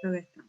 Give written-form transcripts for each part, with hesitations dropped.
Creo que está.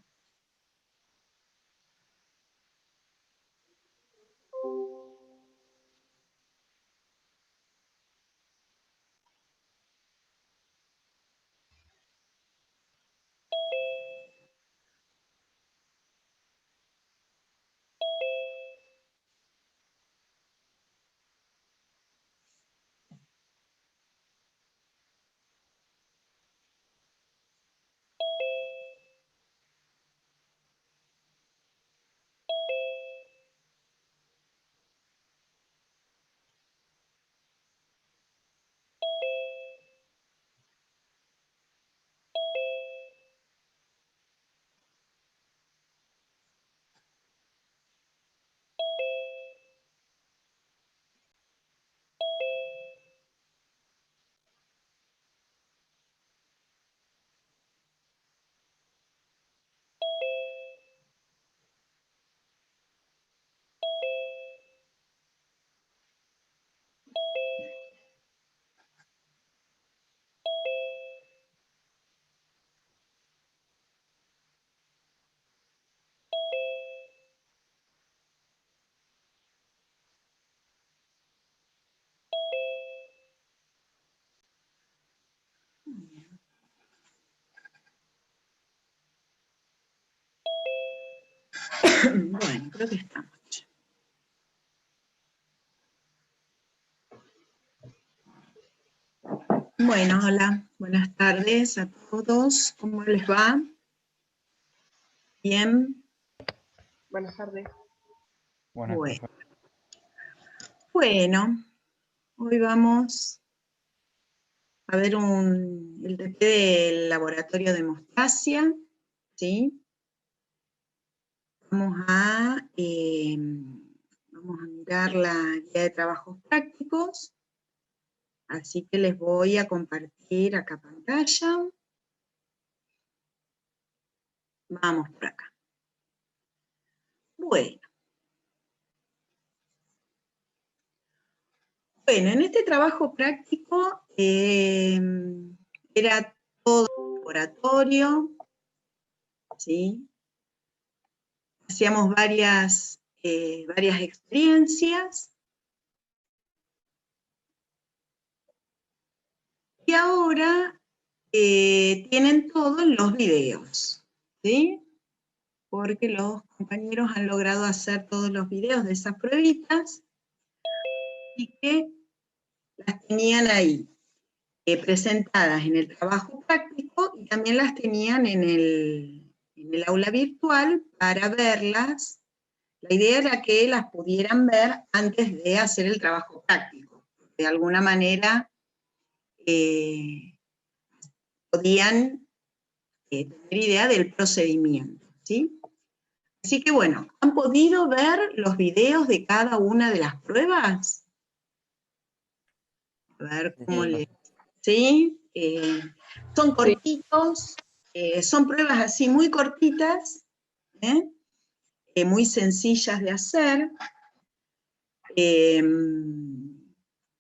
Bueno, creo que estamos. Bueno, hola, buenas tardes a todos. ¿Cómo les va? Bien. Buenas tardes. Bueno, hoy vamos a ver el TP del laboratorio de hemostasia, ¿sí? Vamos a mirar la guía de trabajos prácticos, así que les voy a compartir acá pantalla. Vamos por acá. Bueno, en este trabajo práctico era todo laboratorio, ¿sí? Hacíamos varias experiencias. Y ahora tienen todos los videos, ¿sí? Porque los compañeros han logrado hacer todos los videos de esas pruebitas y que las tenían ahí, presentadas en el trabajo práctico, y también las tenían en el aula virtual para verlas. La idea era que las pudieran ver antes de hacer el trabajo práctico. De alguna manera podían tener idea del procedimiento, ¿sí? Así que bueno, ¿han podido ver los videos de cada una de las pruebas? A ver cómo les... ¿Sí? Son cortitos, son pruebas así muy cortitas, muy sencillas de hacer.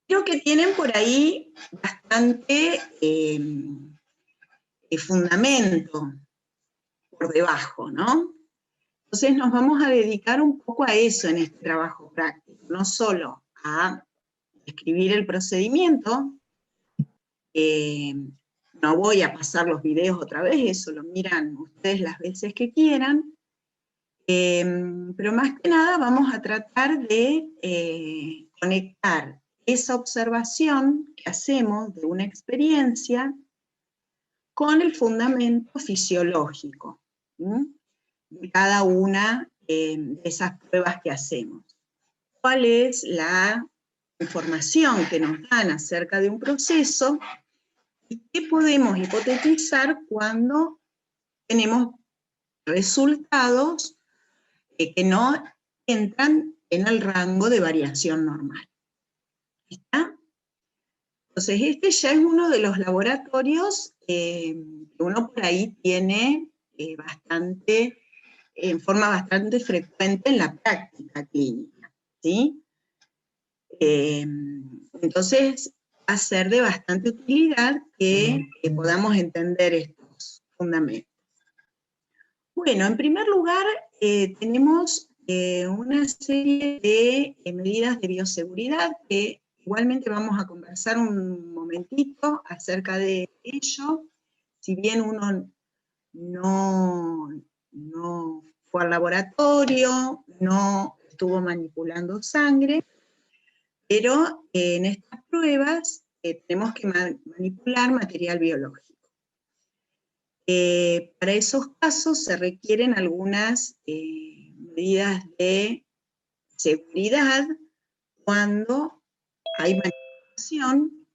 Creo que tienen por ahí bastante fundamento por debajo, ¿no? Entonces nos vamos a dedicar un poco a eso en este trabajo práctico, no solo a escribir el procedimiento. No voy a pasar los videos otra vez, eso lo miran ustedes las veces que quieran, pero más que nada vamos a tratar de conectar esa observación que hacemos de una experiencia con el fundamento fisiológico. cada una de esas pruebas que hacemos. ¿Cuál es la información que nos dan acerca de un proceso? ¿Y qué podemos hipotetizar cuando tenemos resultados que no entran en el rango de variación normal? ¿Está? Entonces, este ya es uno de los laboratorios que uno por ahí tiene en forma bastante frecuente en la práctica clínica, ¿sí? Entonces, va a ser de bastante utilidad que podamos entender estos fundamentos. Bueno, en primer lugar, tenemos una serie de medidas de bioseguridad que igualmente vamos a conversar un momentito acerca de ello. Si bien uno no fue al laboratorio, no estuvo manipulando sangre, pero en estas pruebas tenemos que manipular material biológico. Para esos casos se requieren algunas medidas de seguridad cuando hay manipulación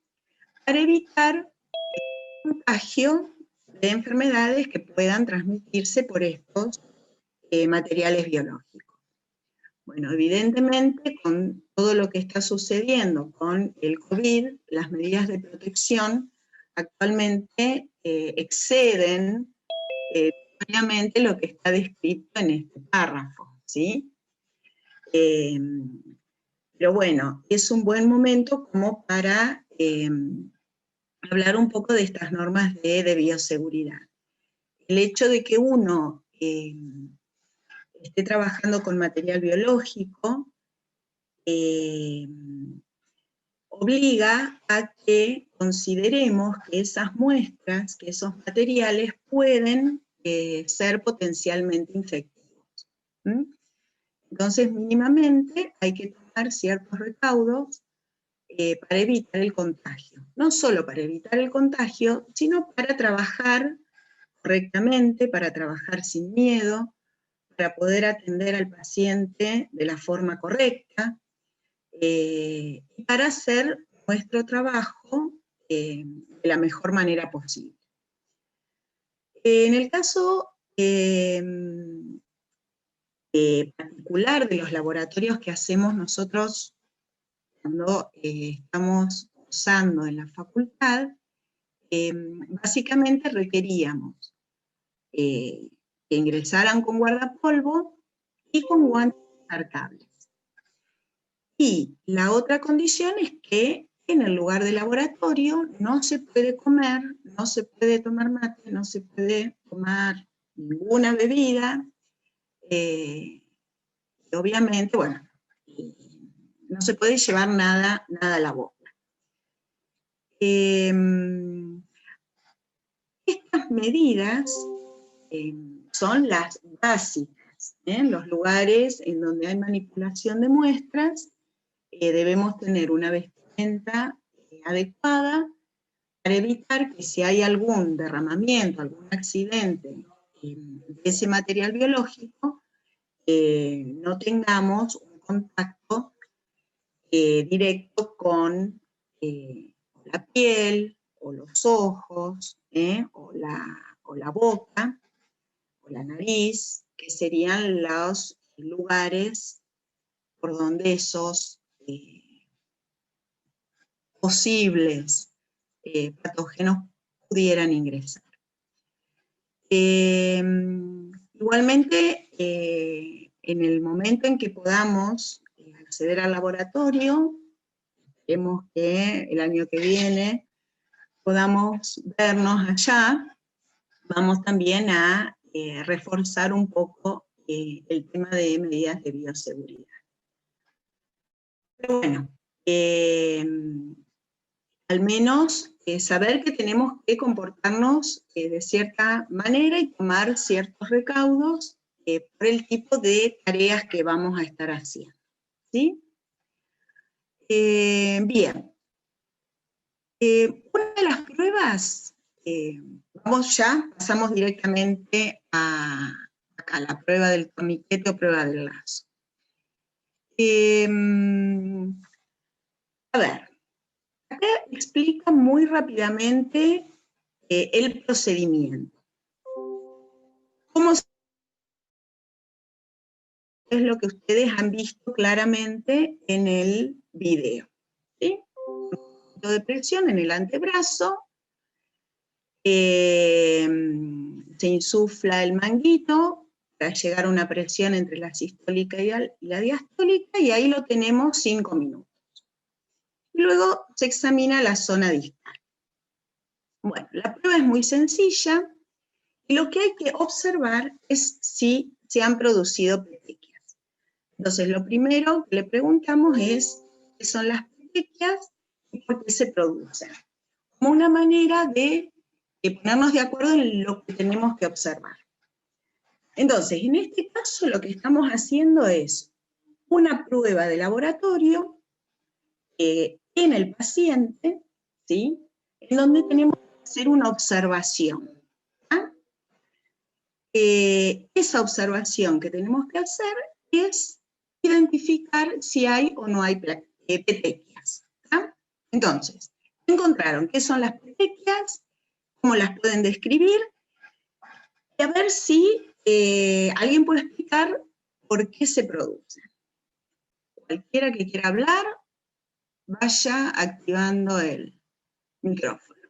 para evitar el contagio de enfermedades que puedan transmitirse por estos materiales biológicos. Bueno, evidentemente con todo lo que está sucediendo con el COVID, las medidas de protección actualmente exceden obviamente lo que está descrito en este párrafo, ¿sí? Pero bueno, es un buen momento como para hablar un poco de estas normas de bioseguridad. El hecho de que uno esté trabajando con material biológico obliga a que consideremos que esas muestras, que esos materiales pueden ser potencialmente infectivos. Entonces, mínimamente hay que tomar ciertos recaudos para evitar el contagio. No solo para evitar el contagio, sino para trabajar correctamente, para trabajar sin miedo, para poder atender al paciente de la forma correcta, y para hacer nuestro trabajo de la mejor manera posible. En el caso particular de los laboratorios que hacemos nosotros cuando estamos usando en la facultad, básicamente requeríamos que ingresaran con guardapolvo y con guantes descartables. Y la otra condición es que en el lugar de laboratorio no se puede comer, no se puede tomar mate, no se puede tomar ninguna bebida, y obviamente, bueno, no se puede llevar nada a la boca. Estas medidas son las básicas. En los lugares en donde hay manipulación de muestras, debemos tener una vestimenta adecuada para evitar que si hay algún derramamiento, algún accidente de ese material biológico, no tengamos un contacto directo con la piel, o los ojos, o la boca, o la nariz, que serían los lugares por donde esos posibles patógenos pudieran ingresar. Igualmente, en el momento en que podamos acceder al laboratorio, esperemos que el año que viene podamos vernos allá, vamos también a reforzar un poco el tema de medidas de bioseguridad. Pero bueno, al menos saber que tenemos que comportarnos de cierta manera y tomar ciertos recaudos por el tipo de tareas que vamos a estar haciendo, ¿sí? Bien. Una de las pruebas, pasamos directamente a acá, la prueba del torniquete o prueba del lazo. A ver, acá explica muy rápidamente el procedimiento. ¿Cómo es lo que ustedes han visto claramente en el video? ¿Sí? Un punto de presión en el antebrazo, se insufla el manguito para llegar a una presión entre la sistólica y la diastólica, y ahí lo tenemos 5 minutos. Y luego se examina la zona distal. Bueno, la prueba es muy sencilla, y lo que hay que observar es si se han producido petequias. Entonces, lo primero que le preguntamos es qué son las petequias y por qué se producen, como una manera de ponernos de acuerdo en lo que tenemos que observar. Entonces, en este caso lo que estamos haciendo es una prueba de laboratorio en el paciente, ¿sí? En donde tenemos que hacer una observación. Esa observación que tenemos que hacer es identificar si hay o no hay petequias. Entonces, encontraron qué son las petequias, cómo las pueden describir, y a ver si alguien puede explicar por qué se producen. Cualquiera que quiera hablar, vaya activando el micrófono.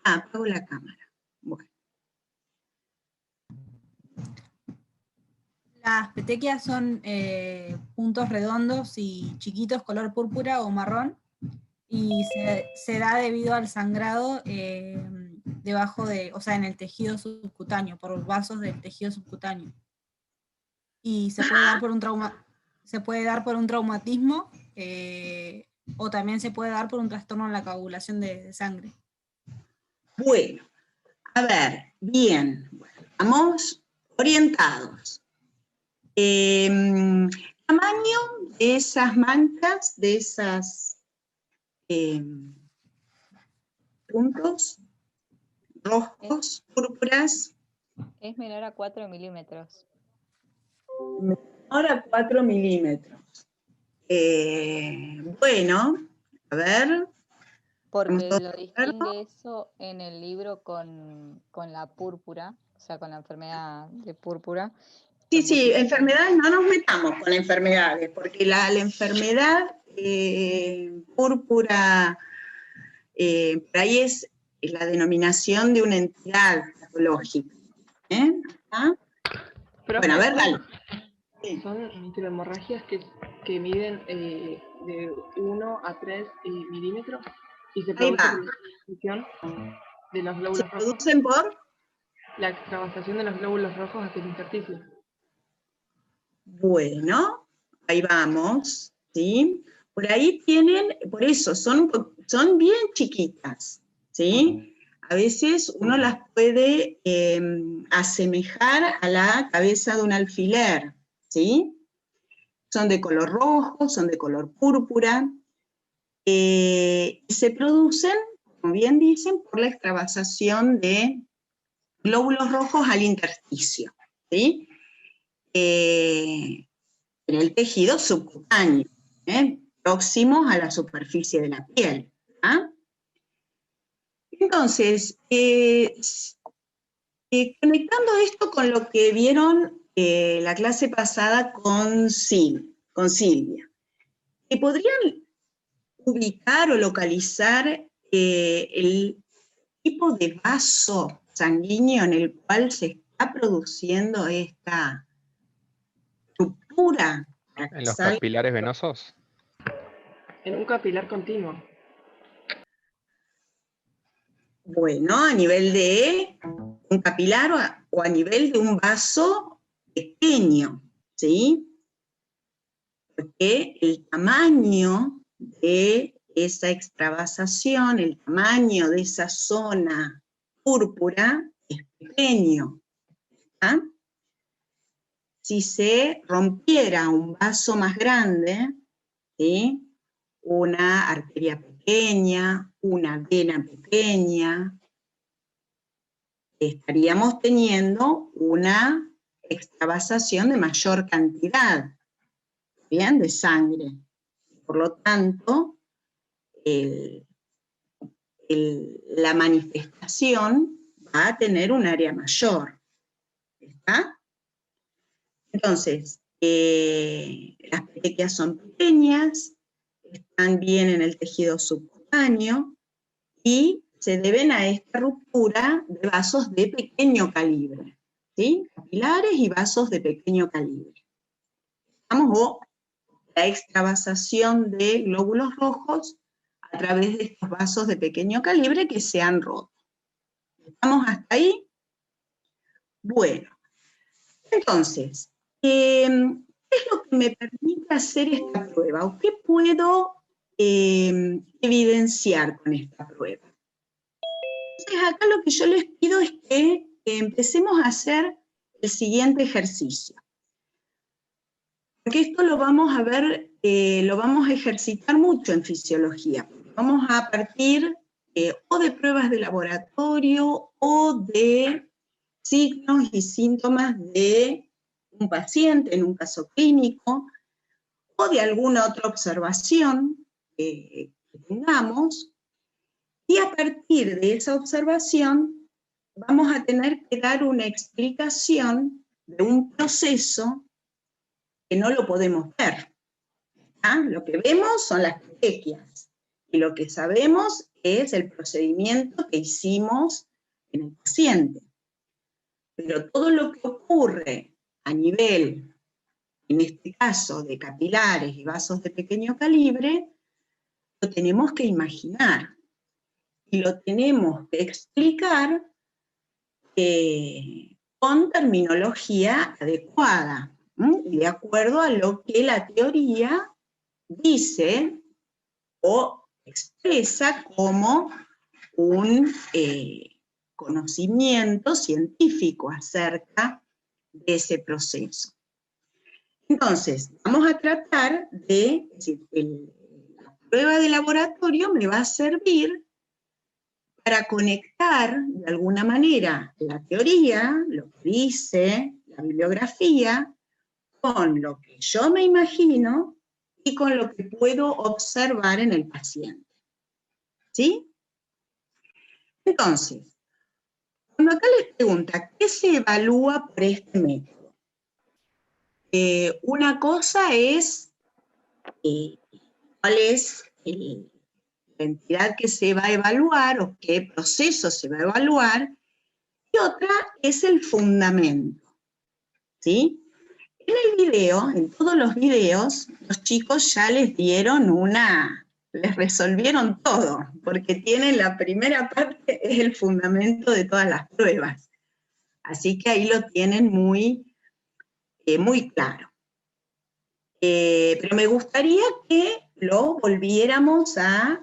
Apago la cámara. Bueno. Las petequias son puntos redondos y chiquitos, color púrpura o marrón, y se da debido al sangrado debajo de, o sea, en el tejido subcutáneo, por vasos del tejido subcutáneo. Y se puede dar por un traumatismo, o también se puede dar por un trastorno en la coagulación de sangre. Bueno, a ver, bien, vamos orientados. Tamaño de esas manchas, de esas puntos rojos, púrpuras. Es menor a 4 milímetros. Menor a 4 milímetros. Bueno, a ver. Porque lo distingue eso en el libro con la púrpura, o sea, con la enfermedad de púrpura. Sí, enfermedades, no nos metamos con enfermedades, porque la enfermedad púrpura, por ahí es la denominación de una entidad patológica. ¿Ah? Bueno, a ver, dale. Sí. Son microhemorragias que miden de 1 a 3 milímetros y se produce por la extravasación de los glóbulos rojos. ¿Se producen por? La extravasación de los glóbulos rojos hacia el intersticio. Bueno, ahí vamos, ¿sí? Por ahí tienen, por eso, son bien chiquitas, ¿sí? A veces uno las puede asemejar a la cabeza de un alfiler, ¿sí? Son de color rojo, son de color púrpura, se producen, como bien dicen, por la extravasación de glóbulos rojos al intersticio, ¿sí? En el tejido subcutáneo, próximos a la superficie de la piel. Entonces, conectando esto con lo que vieron la clase pasada con Silvia, ¿podrían ubicar o localizar el tipo de vaso sanguíneo en el cual se está produciendo esta ruptura? ¿En los capilares venosos? En un capilar continuo. Bueno, a nivel de un capilar o a nivel de un vaso pequeño, ¿sí? Porque el tamaño de esa extravasación, el tamaño de esa zona púrpura es pequeño. Si se rompiera un vaso más grande, ¿sí? Una arteria pequeña, una vena pequeña, estaríamos teniendo una extravasación de mayor cantidad, ¿bien?, de sangre. Por lo tanto, la manifestación va a tener un área mayor. ¿Está? Entonces, las petequias son pequeñas, están bien en el tejido subcutáneo y se deben a esta ruptura de vasos de pequeño calibre, ¿sí? Capilares y vasos de pequeño calibre. O la extravasación de glóbulos rojos a través de estos vasos de pequeño calibre que se han roto. ¿Estamos hasta ahí? Bueno, entonces, ¿qué es lo que me permite hacer esta prueba? ¿O qué puedo evidenciar con esta prueba? Entonces, acá lo que yo les pido es que empecemos a hacer el siguiente ejercicio. Porque esto lo vamos a ver, lo vamos a ejercitar mucho en fisiología. Vamos a partir o de pruebas de laboratorio o de signos y síntomas de un paciente en un caso clínico, o de alguna otra observación que tengamos, y a partir de esa observación vamos a tener que dar una explicación de un proceso que no lo podemos ver. ¿Ah? Lo que vemos son las petequias, y lo que sabemos es el procedimiento que hicimos en el paciente. Pero todo lo que ocurre a nivel, en este caso, de capilares y vasos de pequeño calibre, lo tenemos que imaginar. Y lo tenemos que explicar con terminología adecuada, y de acuerdo a lo que la teoría dice o expresa como un conocimiento científico acerca de ese proceso. Entonces, vamos a tratar de, es decir, la prueba de laboratorio me va a servir para conectar de alguna manera la teoría, lo que dice la bibliografía, con lo que yo me imagino y con lo que puedo observar en el paciente. ¿Sí? Entonces, cuando acá les pregunta, ¿qué se evalúa por este método? Una cosa es cuál es la entidad que se va a evaluar o qué proceso se va a evaluar, y otra es el fundamento. ¿Sí? En el video, en todos los videos, los chicos ya les resolvieron todo, porque tienen la primera parte, es el fundamento de todas las pruebas. Así que ahí lo tienen muy claro. Pero me gustaría que lo volviéramos a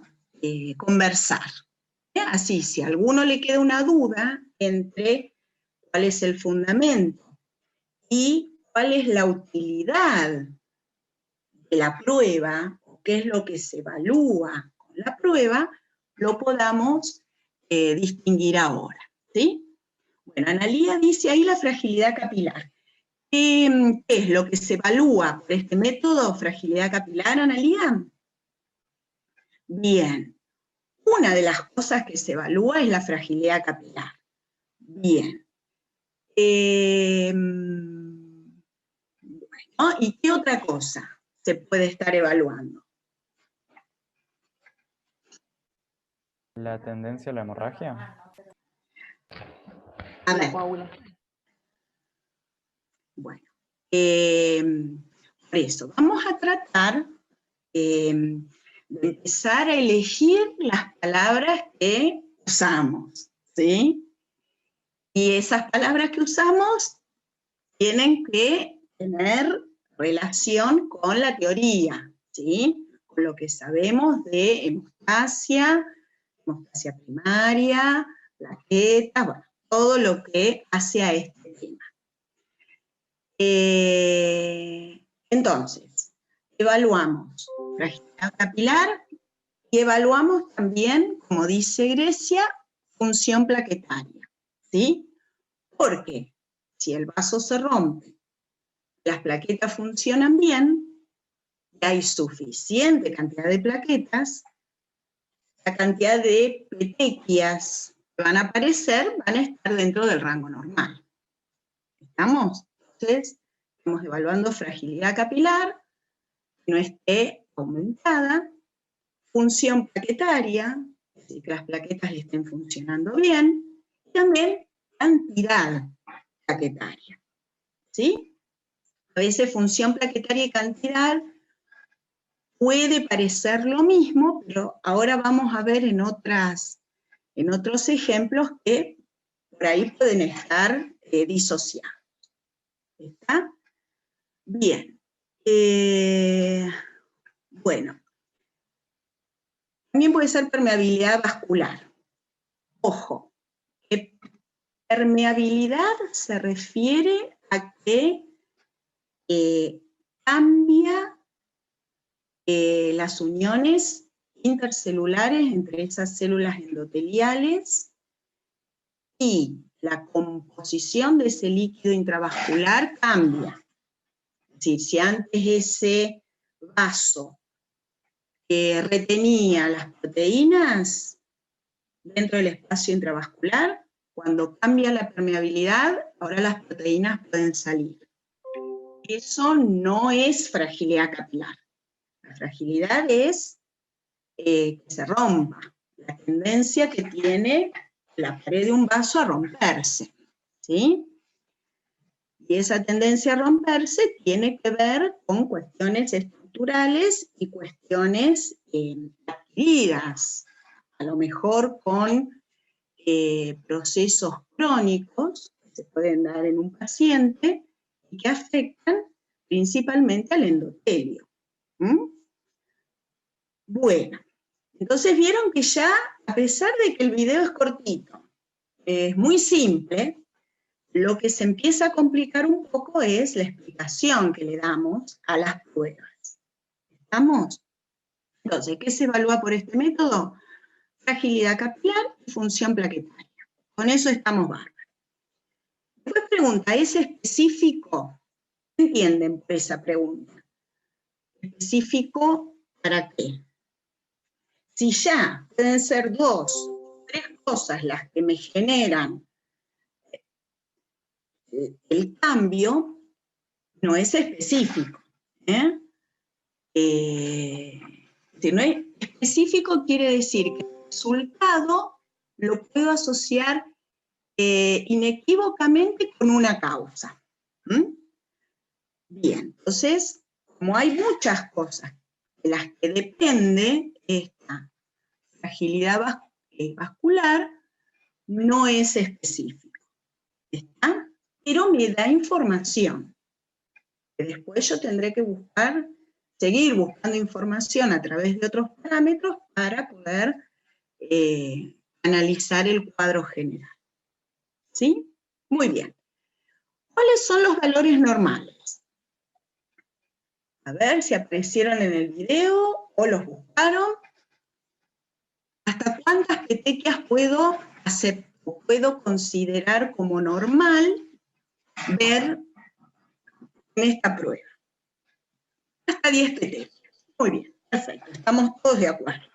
conversar. Así, si a alguno le queda una duda entre cuál es el fundamento y cuál es la utilidad de la prueba, o qué es lo que se evalúa con la prueba, lo podamos distinguir ahora. ¿Sí? Bueno, Analía dice ahí la fragilidad capilar. ¿Qué es lo que se evalúa por este método, fragilidad capilar, Analía? Bien. Una de las cosas que se evalúa es la fragilidad capilar. Bien. Bueno, ¿y qué otra cosa se puede estar evaluando? ¿La tendencia a la hemorragia? A ver. Bueno, por eso, vamos a tratar de empezar a elegir las palabras que usamos, ¿sí? Y esas palabras que usamos tienen que tener relación con la teoría, ¿sí? Con lo que sabemos de hemostasia primaria, plaquetas, bueno, todo lo que hace a este tema. Entonces, evaluamos fragilidad capilar y evaluamos también, como dice Grecia, función plaquetaria. ¿sí? Porque si el vaso se rompe, las plaquetas funcionan bien, y hay suficiente cantidad de plaquetas, la cantidad de petequias que van a aparecer van a estar dentro del rango normal. ¿Estamos? Entonces, estamos evaluando fragilidad capilar, que no esté aumentada, función plaquetaria, es decir, que las plaquetas estén funcionando bien, y también cantidad plaquetaria, ¿sí? A veces función plaquetaria y cantidad puede parecer lo mismo, pero ahora vamos a ver en otros ejemplos que por ahí pueden estar disociados. ¿Está? Bien. Bueno. También puede ser permeabilidad vascular. Ojo, que permeabilidad se refiere a que cambia las uniones intercelulares entre esas células endoteliales y la composición de ese líquido intravascular cambia. Es decir, si antes ese vaso retenía las proteínas dentro del espacio intravascular, cuando cambia la permeabilidad, ahora las proteínas pueden salir. Eso no es fragilidad capilar. La fragilidad es que se rompa, la tendencia que tiene la pared de un vaso a romperse, ¿sí? Y esa tendencia a romperse tiene que ver con cuestiones estructurales y cuestiones adquiridas, a lo mejor con procesos crónicos que se pueden dar en un paciente y que afectan principalmente al endotelio. Bueno, entonces vieron que ya, a pesar de que el video es cortito, es muy simple, lo que se empieza a complicar un poco es la explicación que le damos a las pruebas. ¿Estamos? Entonces, ¿qué se evalúa por este método? Fragilidad capilar y función plaquetaria. Con eso estamos bárbaros. Después pregunta, ¿es específico? ¿Qué entienden por esa pregunta? ¿Específico para qué? Si ya pueden ser 2, 3 cosas las que me generan el cambio, no es específico. Si no es específico, quiere decir que el resultado lo puedo asociar inequívocamente con una causa. Bien, entonces, como hay muchas cosas de las que depende esta fragilidad vascular, no es específico. ¿Está? Pero me da información. Que después yo tendré que seguir buscando información a través de otros parámetros para poder analizar el cuadro general. ¿Sí? Muy bien. ¿Cuáles son los valores normales? A ver si aparecieron en el video o los buscaron. ¿Hasta cuántas petequias puedo considerar como normal ver en esta prueba? Hasta 10 petequias. Muy bien, perfecto, estamos todos de acuerdo.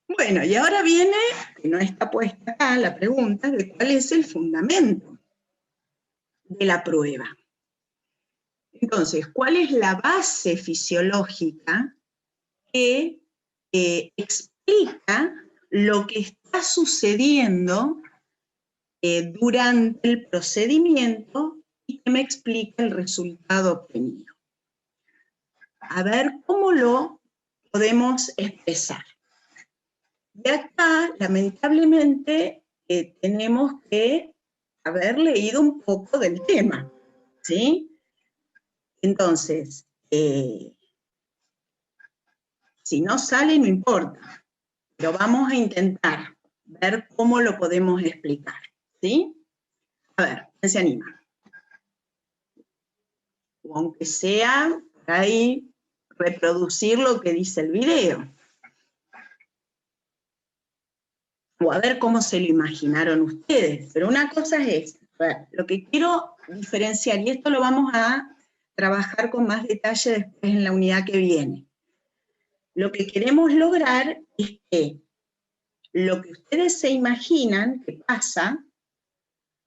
Bueno, y ahora viene, que no está puesta acá, la pregunta de cuál es el fundamento de la prueba. Entonces, ¿cuál es la base fisiológica que explica lo que está sucediendo durante el procedimiento y que me explica el resultado obtenido? A ver cómo lo podemos expresar. De acá, lamentablemente, tenemos que haber leído un poco del tema, ¿sí? Entonces, si no sale, no importa, pero vamos a intentar ver cómo lo podemos explicar, ¿sí? A ver, ¿quién se anima? O aunque sea, por ahí, reproducir lo que dice el video. o a ver cómo se lo imaginaron ustedes, pero una cosa es esta. A ver, lo que quiero diferenciar, y esto lo vamos a trabajar con más detalle después en la unidad que viene. Lo que queremos lograr es que lo que ustedes se imaginan que pasa,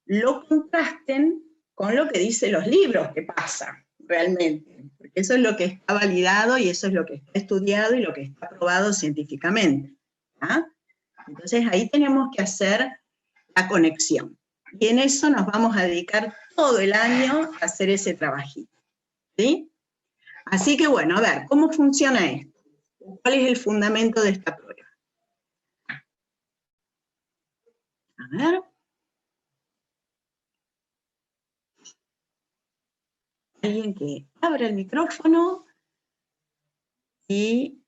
lo contrasten con lo que dicen los libros que pasa realmente, porque eso es lo que está validado y eso es lo que está estudiado y lo que está probado científicamente. ¿Ah? Entonces ahí tenemos que hacer la conexión. Y en eso nos vamos a dedicar todo el año a hacer ese trabajito. ¿Sí? Así que bueno, a ver, ¿cómo funciona esto? ¿Cuál es el fundamento de esta prueba? A ver. Alguien que abra el micrófono y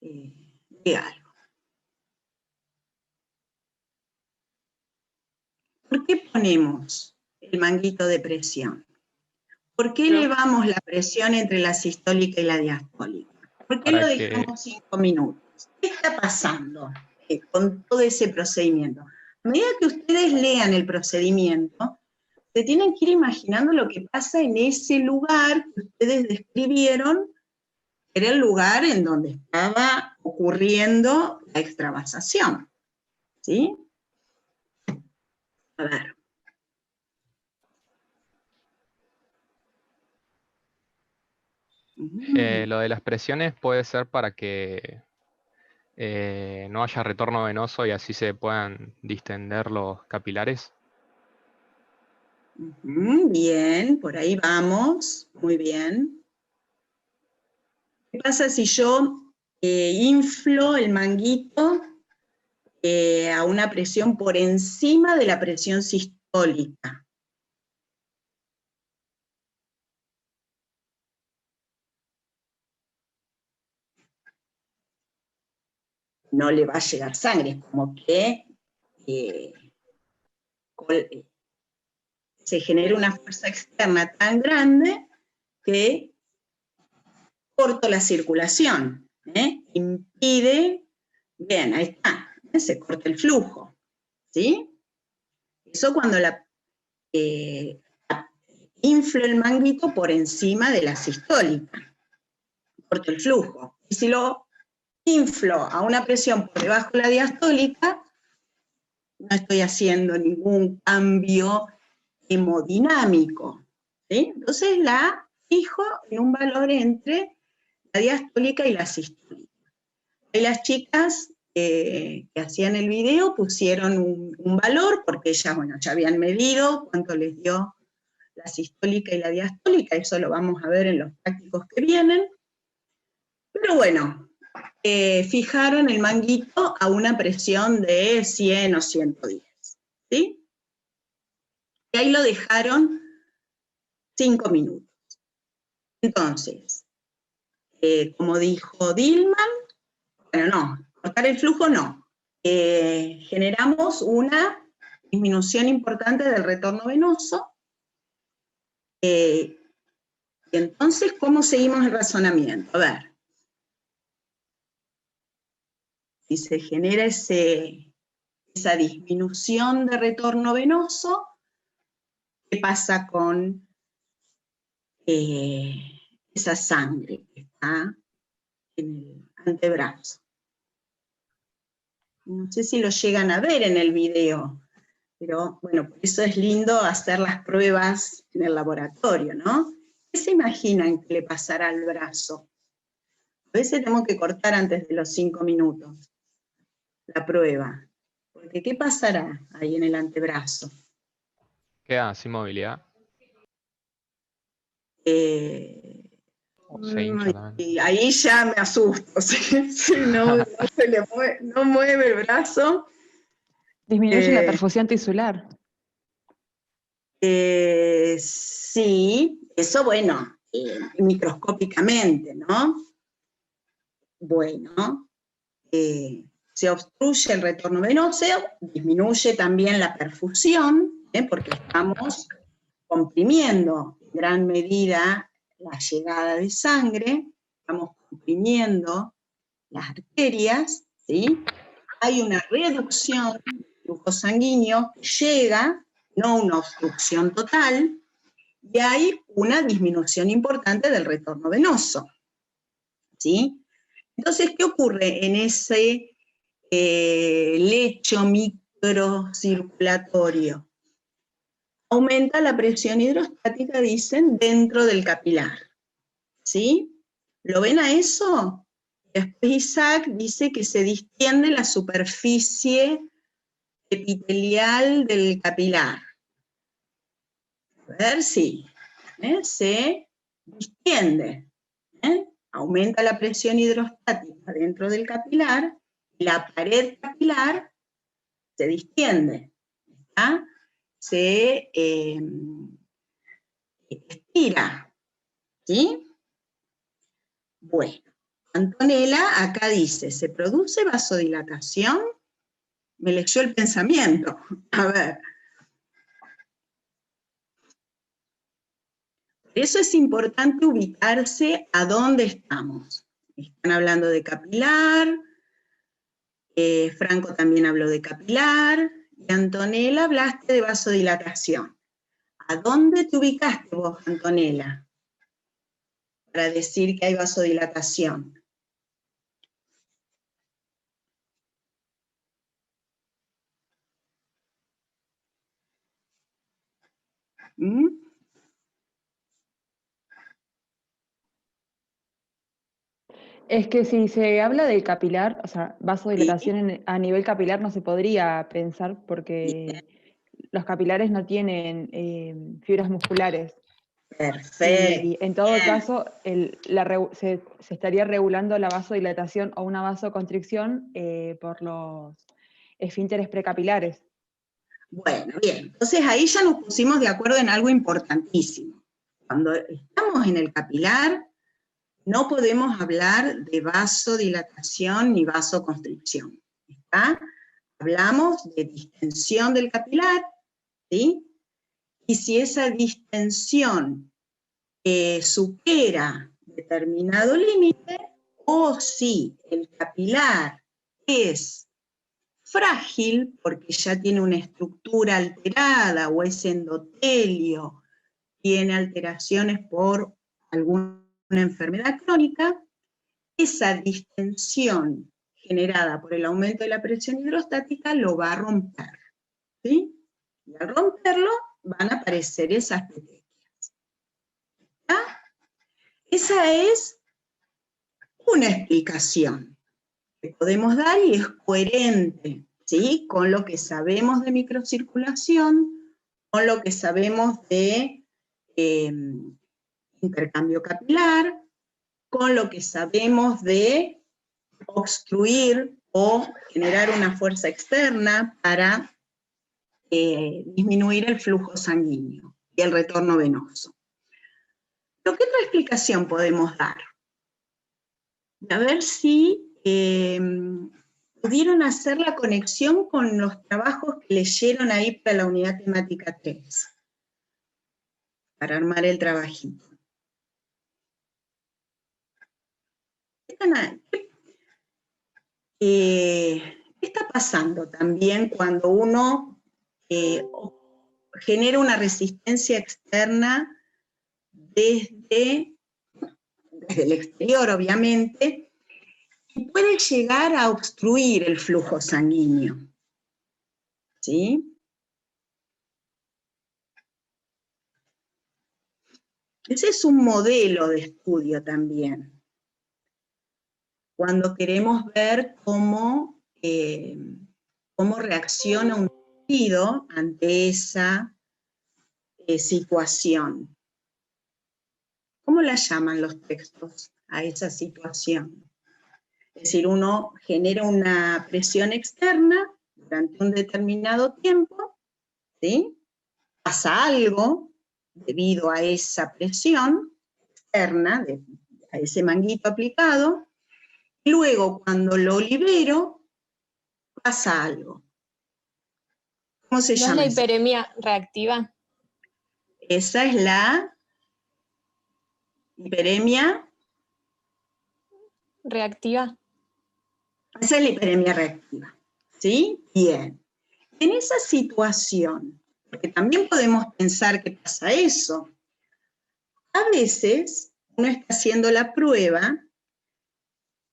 diga algo. ¿Por qué ponemos el manguito de presión? ¿Por qué elevamos la presión entre la sistólica y la diastólica? ¿Por qué lo dejamos 5 minutos? ¿Qué está pasando con todo ese procedimiento? A medida que ustedes lean el procedimiento, se tienen que ir imaginando lo que pasa en ese lugar que ustedes describieron, que era el lugar en donde estaba ocurriendo la extravasación. ¿Sí? A ver. Lo de las presiones puede ser para que no haya retorno venoso y así se puedan distender los capilares. Bien, por ahí vamos, muy bien. ¿Qué pasa si yo inflo el manguito a una presión por encima de la presión sistólica? No le va a llegar sangre, es como que se genera una fuerza externa tan grande que corto la circulación, impide, bien, ahí está, se corta el flujo, ¿sí? Eso cuando inflo el manguito por encima de la sistólica, corto el flujo. Y si lo inflo a una presión por debajo de la diastólica, no estoy haciendo ningún cambio hemodinámico, ¿sí? Entonces la fijo en un valor entre la diastólica y la sistólica. Y las chicas que hacían el video pusieron un valor, porque ellas, bueno, ya habían medido cuánto les dio la sistólica y la diastólica, eso lo vamos a ver en los prácticos que vienen. Pero bueno, fijaron el manguito a una presión de 100 o 110, ¿sí? Y ahí lo dejaron 5 minutos. Entonces, como dijo Dillman, bueno, no, cortar el flujo no. Generamos una disminución importante del retorno venoso. Y entonces, ¿cómo seguimos el razonamiento? A ver. Si se genera esa disminución de retorno venoso, ¿qué pasa con esa sangre que está en el antebrazo? No sé si lo llegan a ver en el video, pero bueno, por eso es lindo hacer las pruebas en el laboratorio, ¿no? ¿Qué se imaginan que le pasará al brazo? A veces tenemos que cortar antes de los 5 minutos la prueba, porque ¿qué pasará ahí en el antebrazo? ¿Queda sin movilidad? O se hincha también. Y ahí ya me asusto, ¿sí? No mueve el brazo. Disminuye la perfusión tisular. Sí, eso bueno, microscópicamente, ¿no? Bueno, se obstruye el retorno venoso, disminuye también la perfusión, porque estamos comprimiendo en gran medida la llegada de sangre, estamos comprimiendo las arterias, ¿sí? Hay una reducción del flujo sanguíneo que llega, no una obstrucción total, y hay una disminución importante del retorno venoso, ¿sí? Entonces, ¿qué ocurre en ese lecho microcirculatorio? Aumenta la presión hidrostática, dicen, dentro del capilar, ¿sí? ¿Lo ven a eso? Después Isaac dice que se distiende la superficie epitelial del capilar. A ver si se distiende. Aumenta la presión hidrostática dentro del capilar, la pared capilar se distiende, ¿está? Se estira, ¿sí? Bueno, Antonella acá dice, ¿se produce vasodilatación? Me leyó el pensamiento. A ver. Por eso es importante ubicarse a dónde estamos. Están hablando de capilar, Franco también habló de capilar, y Antonella hablaste de vasodilatación. ¿A dónde te ubicaste vos, Antonella, para decir que hay vasodilatación? ¿Mm? Es que si se habla del capilar, o sea, vasodilatación a nivel capilar no se podría pensar porque los capilares no tienen fibras musculares. Perfecto. Y en todo caso, se estaría regulando la vasodilatación o una vasoconstricción por los esfínteres precapilares. Bueno, bien. Entonces ahí ya nos pusimos de acuerdo en algo importantísimo. Cuando estamos en el capilar, no podemos hablar de vasodilatación ni vasoconstricción, ¿está? Hablamos de distensión del capilar, ¿sí? Y si esa distensión supera determinado límite, o si el capilar es frágil, porque ya tiene una estructura alterada, o es endotelio, tiene alteraciones por alguna enfermedad crónica, esa distensión generada por el aumento de la presión hidrostática lo va a romper, ¿sí? Y al romperlo van a aparecer esas petequias. ¿Ah? Esa es una explicación que podemos dar y es coherente, ¿sí? Con lo que sabemos de microcirculación, con lo que sabemos de intercambio capilar, con lo que sabemos de obstruir o generar una fuerza externa para disminuir el flujo sanguíneo y el retorno venoso. ¿Pero qué otra explicación podemos dar? A ver si pudieron hacer la conexión con los trabajos que leyeron ahí para la unidad temática 3, para armar el trabajito. ¿Qué está pasando también cuando uno genera una resistencia externa desde el exterior, obviamente, y puede llegar a obstruir el flujo sanguíneo? ¿Sí? Ese es un modelo de estudio también. Cuando queremos ver cómo reacciona un tejido ante esa situación. ¿Cómo la llaman los textos a esa situación? Es decir, uno genera una presión externa durante un determinado tiempo, ¿sí? Pasa algo debido a esa presión externa, a ese manguito aplicado, y luego cuando lo libero, pasa algo. ¿Cómo se llama? ¿No es la hiperemia reactiva? Esa es la hiperemia reactiva. Esa es la hiperemia reactiva, ¿sí? Bien. En esa situación, porque también podemos pensar que pasa eso, a veces uno está haciendo la prueba,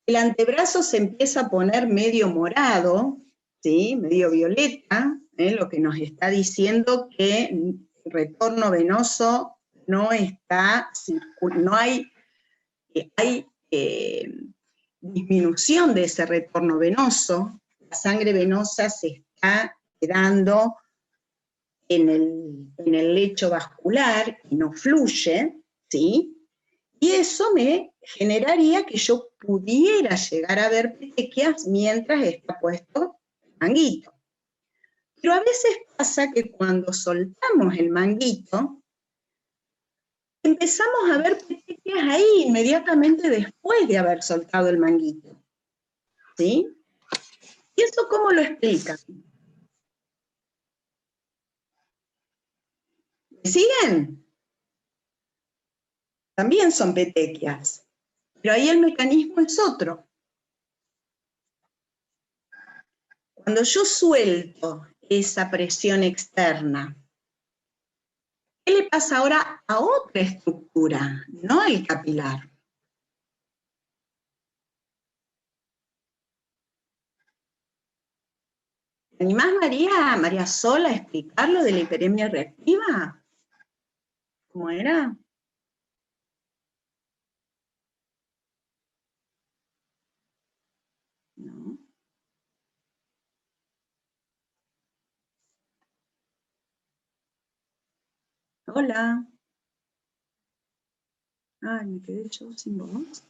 el antebrazo se empieza a poner medio morado, ¿sí? Medio violeta, lo que nos está diciendo que el retorno venoso no está, no hay disminución de ese retorno venoso, la sangre venosa se está quedando en el lecho vascular y no fluye, ¿sí? Y eso me generaría que yo pudiera llegar a ver petequias mientras está puesto el manguito. Pero a veces pasa que cuando soltamos el manguito, empezamos a ver petequias ahí inmediatamente después de haber soltado el manguito. ¿Sí? ¿Y eso cómo lo explican? ¿Me siguen? También son petequias, pero ahí el mecanismo es otro. Cuando yo suelto esa presión externa, ¿qué le pasa ahora a otra estructura, no al capilar? ¿Te animás, María Sola, a explicar lo de la hiperemia reactiva? ¿Cómo era? No. Hola. Ay, me quedé yo sin voz.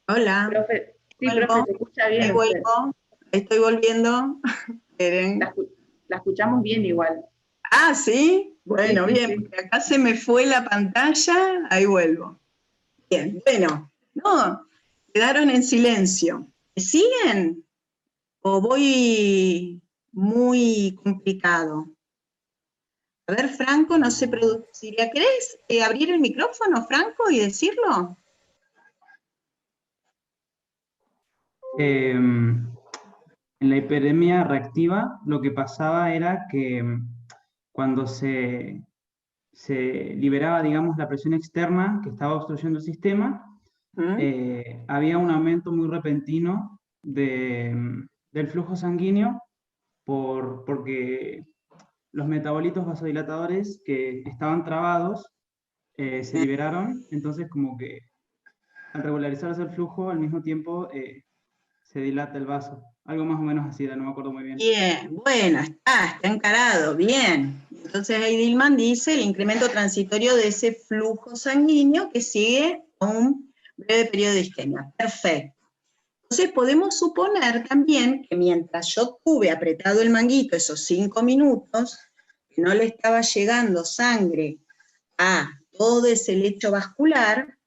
Hola. Profe, sí, Vuelvo. profe, se escucha bien. Ahí vuelvo. Estoy volviendo. Esperen. La escuchamos bien igual. Ah, ¿sí? Bueno, Sí, bien, sí. porque acá se me fue la pantalla, ahí vuelvo. Bien, bueno, no, quedaron en silencio. ¿Me siguen? ¿O voy muy complicado? A ver, Franco, no sé, produciría. ¿Querés abrir el micrófono, Franco, y decirlo? En la hiperemia reactiva lo que pasaba era que cuando se liberaba, digamos, la presión externa que estaba obstruyendo el sistema, había un aumento muy repentino del flujo sanguíneo porque los metabolitos vasodilatadores que estaban trabados se liberaron, entonces como que al regularizarse el flujo, al mismo tiempo se dilata el vaso. Algo más o menos así, no me acuerdo muy bien. Bien, bueno, está encarado, bien. Entonces ahí Dillman dice el incremento transitorio de ese flujo sanguíneo que sigue a un breve periodo de isquemia. Perfecto. Entonces podemos suponer también que mientras yo tuve apretado el manguito esos 5 minutos, que no le estaba llegando sangre a todo ese lecho vascular,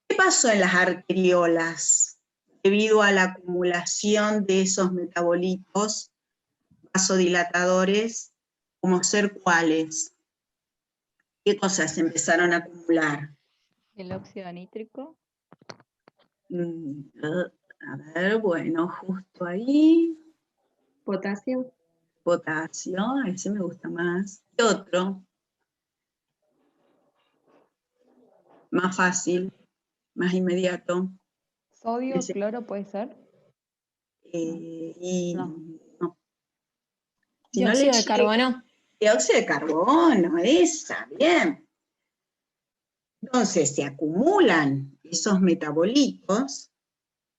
¿qué pasó en las arteriolas? Debido a la acumulación de esos metabolitos vasodilatadores, como ser cuáles. ¿Qué cosas empezaron a acumular? El óxido nítrico. A ver, bueno, justo ahí. Potasio. Potasio, ese me gusta más. ¿Qué otro? Más fácil, más inmediato. ¿Sodio, cloro puede ser? No. Si no Dióxido de carbono. Dióxido de carbono, esa, bien. Entonces se acumulan esos metabolitos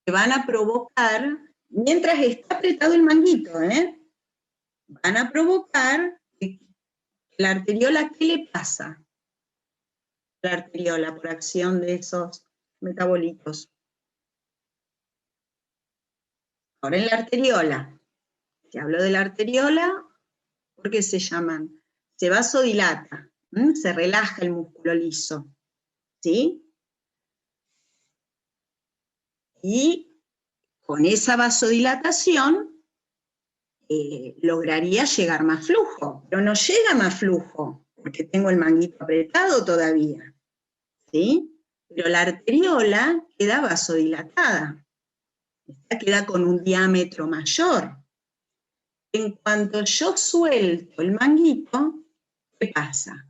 que van a provocar, mientras está apretado el manguito, van a provocar que la arteriola, ¿qué le pasa? La arteriola por acción de esos metabolitos. Ahora en la arteriola, te hablo de la arteriola, ¿por qué se llaman? Se vasodilata, se relaja el músculo liso, ¿sí? Y con esa vasodilatación lograría llegar más flujo, pero no llega más flujo, porque tengo el manguito apretado todavía, ¿sí? Pero la arteriola queda vasodilatada, esta queda con un diámetro mayor. En cuanto yo suelto el manguito, ¿qué pasa?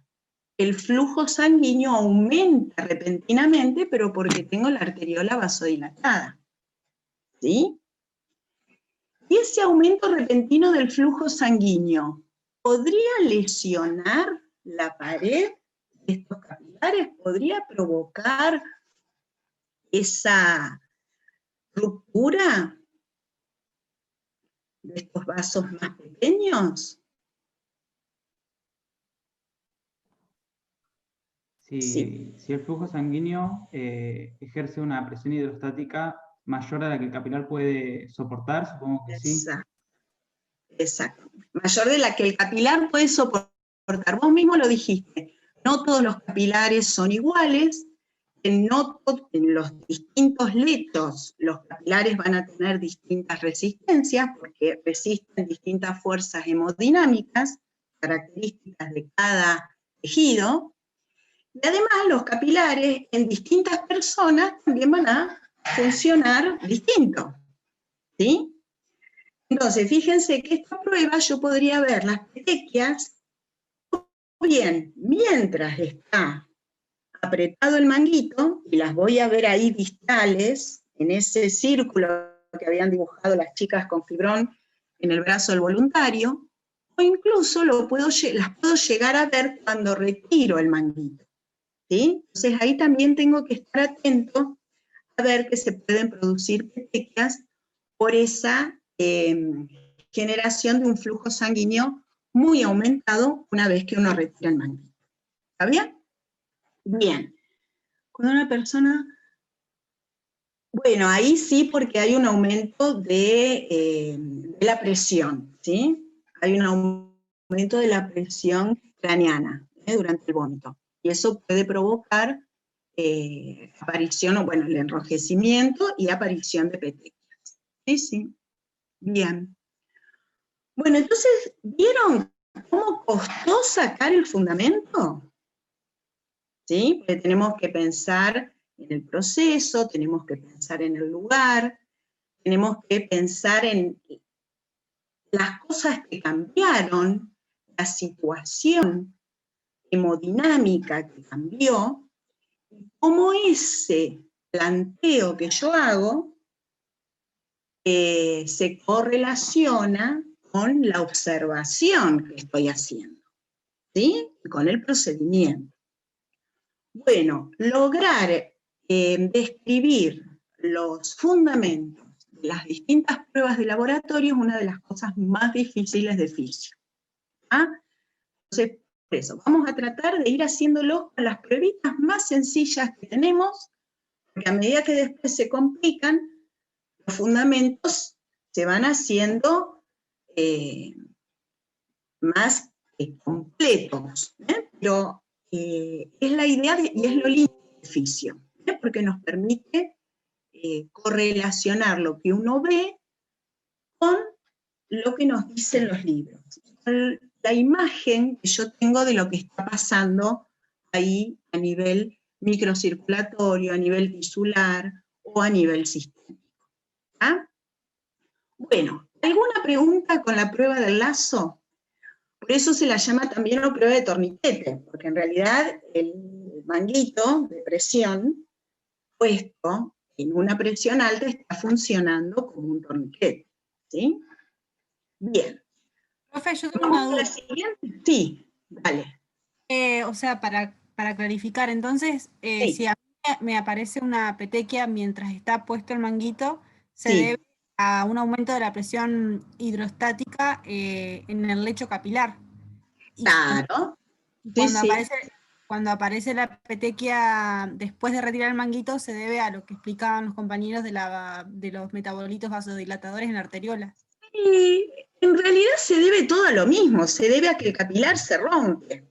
El flujo sanguíneo aumenta repentinamente, pero porque tengo la arteriola vasodilatada, ¿sí? Y ese aumento repentino del flujo sanguíneo, ¿podría lesionar la pared de estos capilares? ¿Podría provocar esa ruptura de estos vasos más pequeños? Si el flujo sanguíneo ejerce una presión hidrostática mayor a la que el capilar puede soportar, supongo que sí. Exacto. Mayor de la que el capilar puede soportar. Vos mismo lo dijiste, no todos los capilares son iguales, en los distintos lechos los capilares van a tener distintas resistencias, porque resisten distintas fuerzas hemodinámicas, características de cada tejido, y además los capilares en distintas personas también van a funcionar distinto, ¿sí? Entonces, fíjense que esta prueba yo podría ver las petequias, bien, mientras está apretado el manguito, y las voy a ver ahí distales, en ese círculo que habían dibujado las chicas con fibrón en el brazo del voluntario, o incluso las puedo llegar a ver cuando retiro el manguito, ¿sí? Entonces ahí también tengo que estar atento a ver que se pueden producir petequias por esa generación de un flujo sanguíneo muy aumentado una vez que uno retira el manguito. ¿Está bien? Bien. Cuando una persona... Bueno, ahí sí, porque hay un aumento de la presión, ¿sí? Hay un aumento de la presión craneana durante el vómito. Y eso puede provocar aparición, o bueno, el enrojecimiento y aparición de petequias. Sí, sí. Bien. Bueno, entonces, ¿vieron cómo costó sacar el fundamento? ¿Sí? Porque tenemos que pensar en el proceso, tenemos que pensar en el lugar, tenemos que pensar en las cosas que cambiaron, la situación hemodinámica que cambió, y cómo ese planteo que yo hago se correlaciona con la observación que estoy haciendo, ¿sí? Con el procedimiento. Bueno, lograr describir los fundamentos de las distintas pruebas de laboratorio es una de las cosas más difíciles de fisio. ¿Ah? Entonces, por eso, vamos a tratar de ir haciéndolo con las pruebitas más sencillas que tenemos, porque a medida que después se complican, los fundamentos se van haciendo más completos, pero es la idea y es lo lindo del fisio, porque nos permite correlacionar lo que uno ve con lo que nos dicen los libros, con la imagen que yo tengo de lo que está pasando ahí a nivel microcirculatorio, a nivel tisular o a nivel sistémico. ¿Ah? Bueno, ¿alguna pregunta con la prueba del lazo? Por eso se la llama también la prueba de torniquete, porque en realidad el manguito de presión puesto en una presión alta está funcionando como un torniquete, ¿sí? Bien. Profe, yo tengo una duda. Siguiente? Sí, dale. O sea, para clarificar, entonces, Sí. si a mí me aparece una petequia mientras está puesto el manguito, se Sí. debe a un aumento de la presión hidrostática en el lecho capilar. Y Claro. cuando aparece la petequia después de retirar el manguito, se debe a lo que explicaban los compañeros de los metabolitos vasodilatadores en la arteriola. Y en realidad se debe todo a lo mismo, se debe a que el capilar se rompe,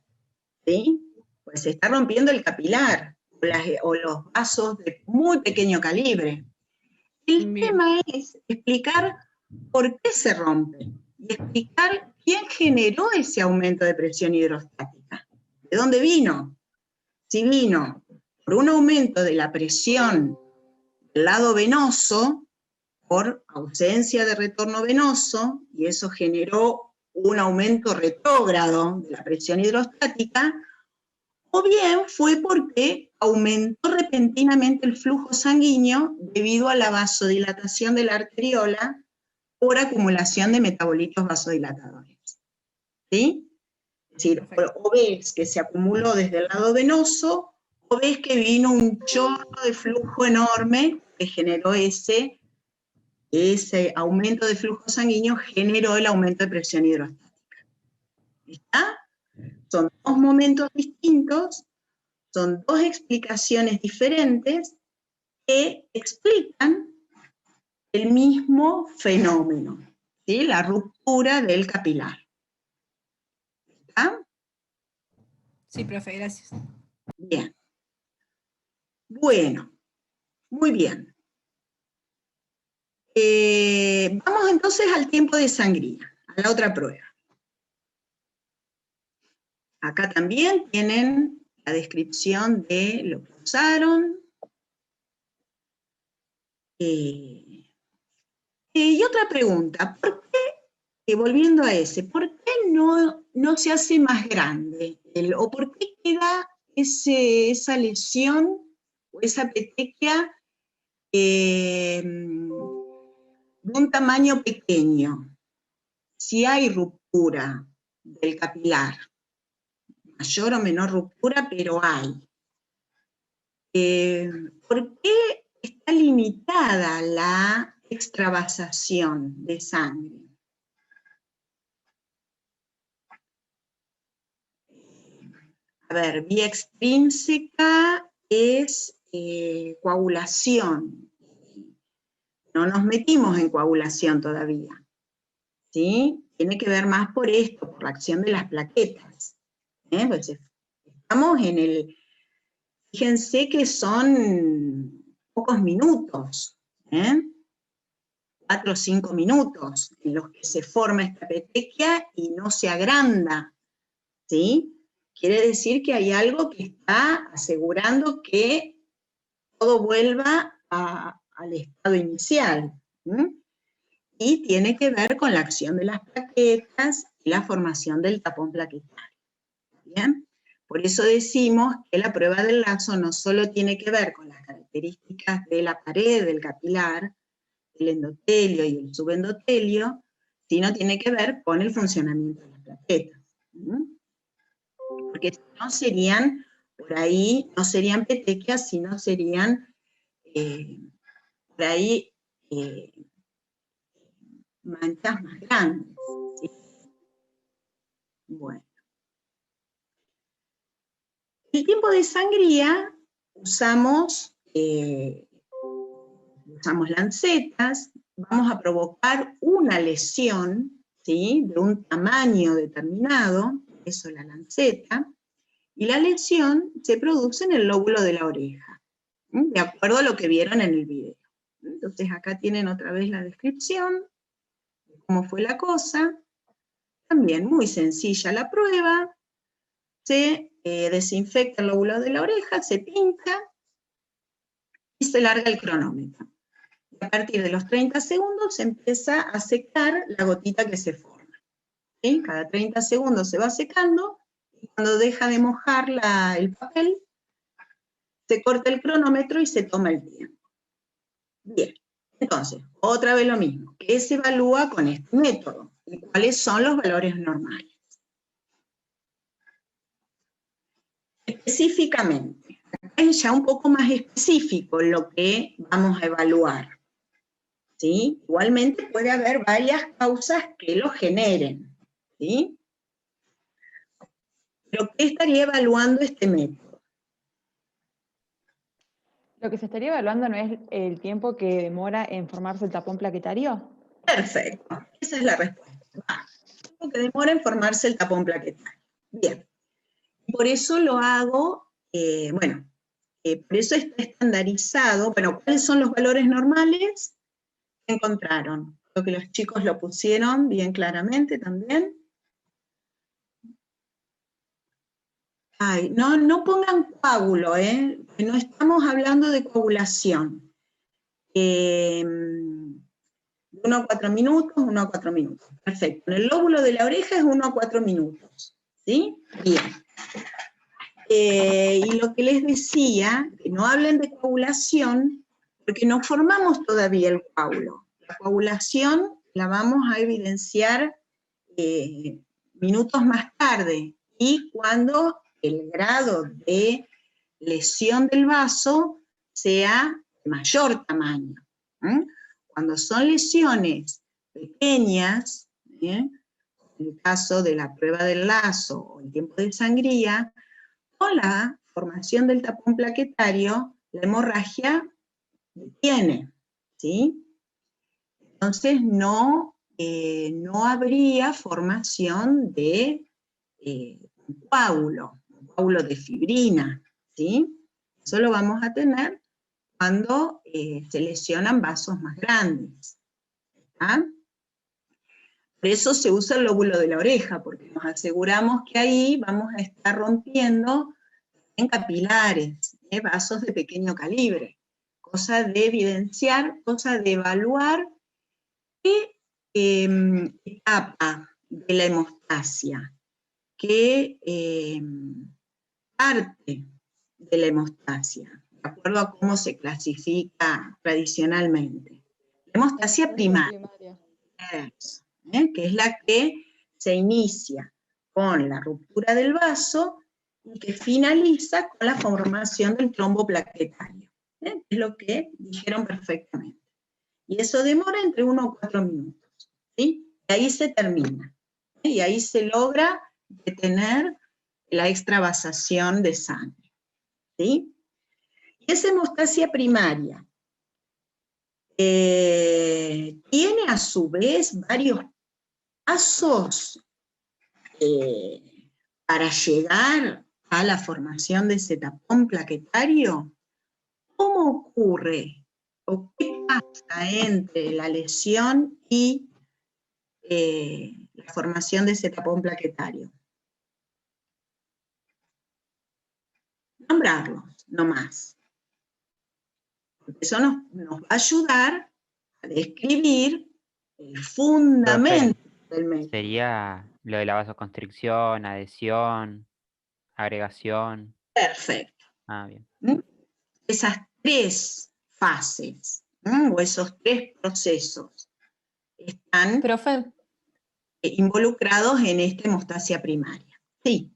¿sí? Pues se está rompiendo el capilar, o los vasos de muy pequeño calibre. El tema es explicar por qué se rompe, y explicar quién generó ese aumento de presión hidrostática. ¿De dónde vino? Si vino por un aumento de la presión del lado venoso, por ausencia de retorno venoso, y eso generó un aumento retrógrado de la presión hidrostática, o bien fue porque aumentó repentinamente el flujo sanguíneo debido a la vasodilatación de la arteriola por acumulación de metabolitos vasodilatadores. ¿Sí? Es decir, o ves que se acumuló desde el lado venoso, o ves que vino un chorro de flujo enorme que generó ese aumento de flujo sanguíneo, generó el aumento de presión hidrostática. ¿Está? Son dos momentos distintos, son dos explicaciones diferentes que explican el mismo fenómeno, ¿sí? La ruptura del capilar. ¿Está? Sí, profe, gracias. Bien. Bueno, muy bien. Vamos entonces al tiempo de sangría, a la otra prueba. Acá también tienen la descripción de lo que usaron. Y otra pregunta, ¿por qué, volviendo a ese, por qué no se hace más grande? ¿O por qué queda esa lesión o esa petequia de un tamaño pequeño? Si hay ruptura del capilar, mayor o menor ruptura, pero hay. ¿Por qué está limitada la extravasación de sangre? A ver, vía extrínseca es coagulación. No nos metimos en coagulación todavía, ¿sí? Tiene que ver más por esto, por la acción de las plaquetas. Pues estamos en el... Fíjense que son pocos minutos, 4 o 5 minutos en los que se forma esta petequia y no se agranda, ¿sí? Quiere decir que hay algo que está asegurando que todo vuelva al estado inicial, y tiene que ver con la acción de las plaquetas y la formación del tapón plaquetario. ¿Bien? Por eso decimos que la prueba del lazo no solo tiene que ver con las características de la pared del capilar, el endotelio y el subendotelio, sino tiene que ver con el funcionamiento de las plaquetas. Porque si no serían, por ahí, no serían petequias, sino serían, por ahí, manchas más grandes. ¿Sí? Bueno. El tiempo de sangría usamos lancetas, vamos a provocar una lesión, ¿sí? De un tamaño determinado, eso es la lanceta, y la lesión se produce en el lóbulo de la oreja, de acuerdo a lo que vieron en el video. Entonces acá tienen otra vez la descripción de cómo fue la cosa. También muy sencilla la prueba. Se desinfecta el lóbulo de la oreja, se pincha y se larga el cronómetro. Y a partir de los 30 segundos se empieza a secar la gotita que se forma. ¿Sí? Cada 30 segundos se va secando, y cuando deja de mojar el papel, se corta el cronómetro y se toma el tiempo. Bien, entonces, otra vez lo mismo. ¿Qué se evalúa con este método? ¿Y cuáles son los valores normales? Específicamente, acá es ya un poco más específico lo que vamos a evaluar. ¿Sí? Igualmente puede haber varias causas que lo generen. ¿Sí? ¿Pero qué estaría evaluando este método? Lo que se estaría evaluando no es el tiempo que demora en formarse el tapón plaquetario. Perfecto, esa es la respuesta. El tiempo que demora en formarse el tapón plaquetario. Bien. Por eso lo hago, por eso está estandarizado. Bueno, ¿cuáles son los valores normales? Encontraron. Creo que los chicos lo pusieron bien claramente también. Ay, no pongan coágulo, no estamos hablando de coagulación. De 1 a 4 minutos, 1 a 4 minutos. Perfecto. En el lóbulo de la oreja es 1 a 4 minutos. ¿Sí? Bien. Y lo que les decía, que no hablen de coagulación, porque no formamos todavía el coágulo. La coagulación la vamos a evidenciar minutos más tarde, y cuando el grado de lesión del vaso sea de mayor tamaño. Cuando son lesiones pequeñas, en el caso de la prueba del lazo o el tiempo de sangría, con la formación del tapón plaquetario, la hemorragia detiene, ¿sí? Entonces no habría formación de un coágulo de fibrina, ¿sí? Eso lo vamos a tener cuando se lesionan vasos más grandes. ¿Ah? Por eso se usa el lóbulo de la oreja, porque nos aseguramos que ahí vamos a estar rompiendo en capilares, vasos de pequeño calibre, cosa de evidenciar, cosa de evaluar qué etapa de la hemostasia, qué parte de la hemostasia, de acuerdo a cómo se clasifica tradicionalmente. La hemostasia primaria, que es la que se inicia con la ruptura del vaso y que finaliza con la formación del trombo plaquetario. Es lo que dijeron perfectamente. Y eso demora entre 1 o 4 minutos. ¿Sí? Y ahí se termina. Y ahí se logra detener la extravasación de sangre. ¿Sí? Y esa hemostasia primaria tiene a su vez varios pasos para llegar a la formación de ese tapón plaquetario. ¿Cómo ocurre o qué pasa entre la lesión y la formación de ese tapón plaquetario? Nombrarlos, no más. Porque eso nos va a ayudar a describir el fundamento del método. Sería lo de la vasoconstricción, adhesión, agregación. Perfecto. Ah, bien. Esas 3 fases, o esos 3 procesos, están involucrados en esta hemostasia primaria. Sí.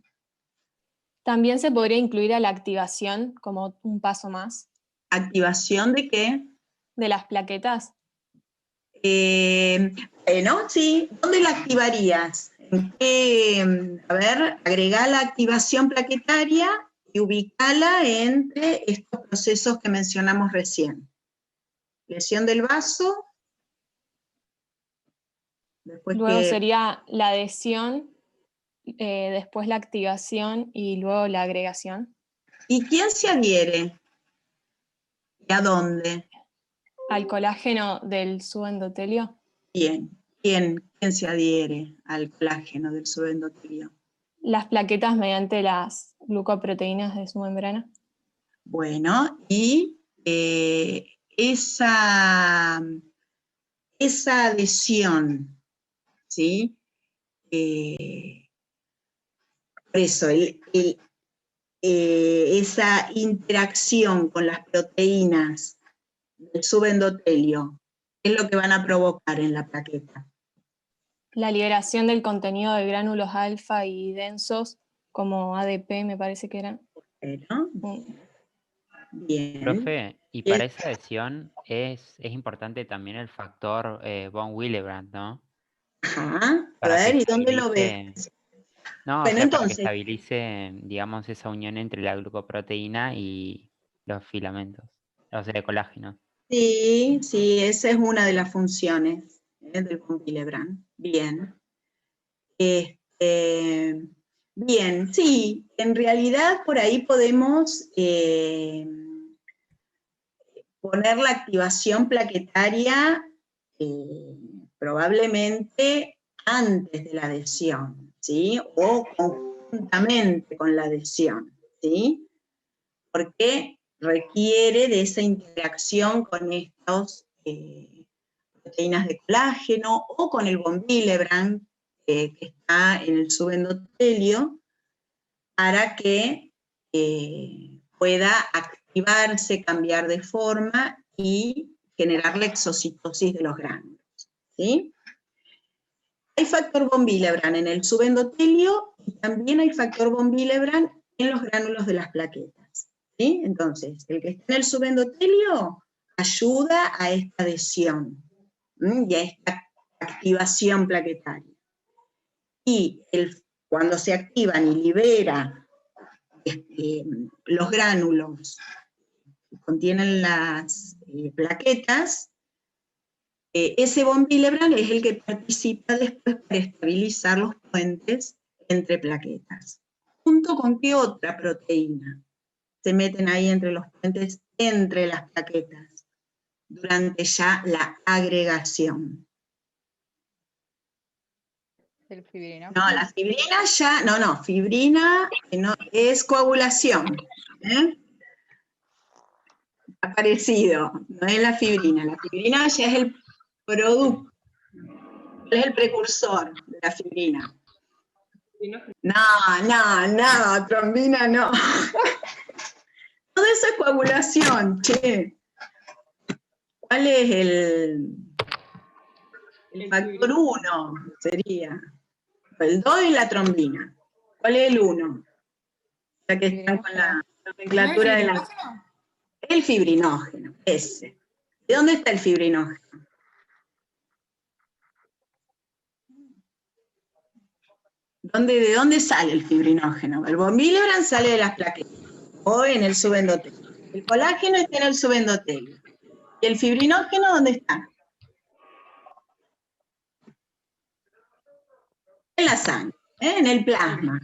¿También se podría incluir a la activación como un paso más? ¿Activación de qué? De las plaquetas. Bueno, sí. ¿Dónde la activarías? A ver, agregá la activación plaquetaria y ubicala entre estos procesos que mencionamos recién. Lesión del vaso. Luego sería la adhesión, después la activación y luego la agregación. ¿Y quién se adhiere? ¿Y a dónde? Al colágeno del subendotelio. Bien. ¿Quién se adhiere al colágeno del subendotelio? Las plaquetas mediante las glucoproteínas de su membrana. Bueno, y esa adhesión, ¿sí? Por eso, esa interacción con las proteínas del subendotelio, ¿qué es lo que van a provocar en la plaqueta? La liberación del contenido de gránulos alfa y densos, como ADP me parece que eran. Bueno, bien. Profe, y para esa adhesión es importante también el factor von Willebrand, ¿no? Ajá, a Para ver, que ¿y dónde lo ves? No, Bueno, o sea, para que entonces, estabilice, digamos, esa unión entre la glucoproteína y los filamentos, o sea, el colágeno. sí, esa es una de las funciones del von Willebrand. Bien. Bien, sí, en realidad por ahí podemos poner la activación plaquetaria probablemente antes de la adhesión, ¿sí? O juntamente con la adhesión, ¿sí? Porque requiere de esa interacción con estas proteínas de colágeno o con el von Willebrand que está en el subendotelio para que pueda activarse, cambiar de forma y generar la exocitosis de los gránulos, ¿sí? Hay factor von Willebrand en el subendotelio y también hay factor von Willebrand en los gránulos de las plaquetas, ¿sí? Entonces, el que está en el subendotelio ayuda a esta adhesión y a esta activación plaquetaria. Y cuando se activan y libera los gránulos que contienen las plaquetas, ese von Willebrand es el que participa después para estabilizar los puentes entre plaquetas. ¿Junto con qué otra proteína se meten ahí entre los puentes entre las plaquetas durante ya la agregación? ¿El fibrinógeno? No, la fibrina ya, no, fibrina no, es coagulación. Ha parecido, no es la fibrina ya es el producto, es el precursor de la fibrina. No, trombina no. Todo eso es coagulación, che. ¿Cuál es el factor 1? Sería el 2 y la trombina. ¿Cuál es el 1? Ya que están con la nomenclatura de la... El fibrinógeno, ese. ¿De dónde está el fibrinógeno? ¿De dónde sale el fibrinógeno? El von Willebrand sale de las plaquetas, o en el subendotelio. El colágeno está en el subendotelio. ¿Y el fibrinógeno dónde está? En la sangre, en el plasma.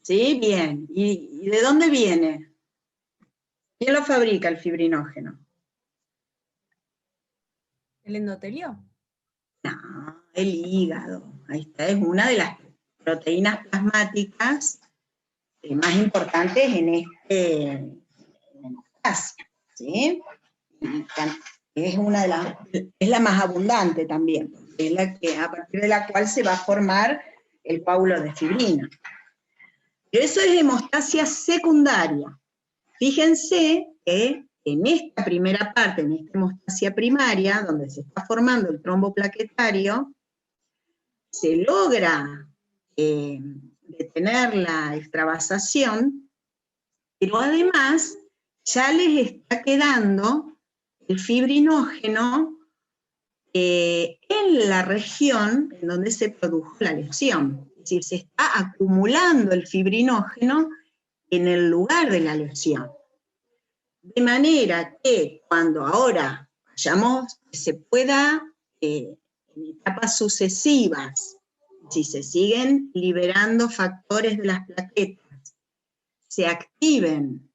¿Sí? Bien. ¿Y de dónde viene? ¿Quién lo fabrica el fibrinógeno? ¿El endotelio? No, el hígado. Ahí está, es una de las proteínas plasmáticas más importantes en hemostasia, ¿sí? Es la más abundante también, es la que, a partir de la cual se va a formar el coágulo de fibrina. Pero eso es hemostasia secundaria. Fíjense que en esta primera parte, en esta hemostasia primaria, donde se está formando el trombo plaquetario, se logra detener la extravasación, pero además ya les está quedando el fibrinógeno en la región en donde se produjo la lesión. Es decir, se está acumulando el fibrinógeno en el lugar de la lesión. De manera que cuando ahora vayamos, se pueda, en etapas sucesivas, si se siguen liberando factores de las plaquetas, se activen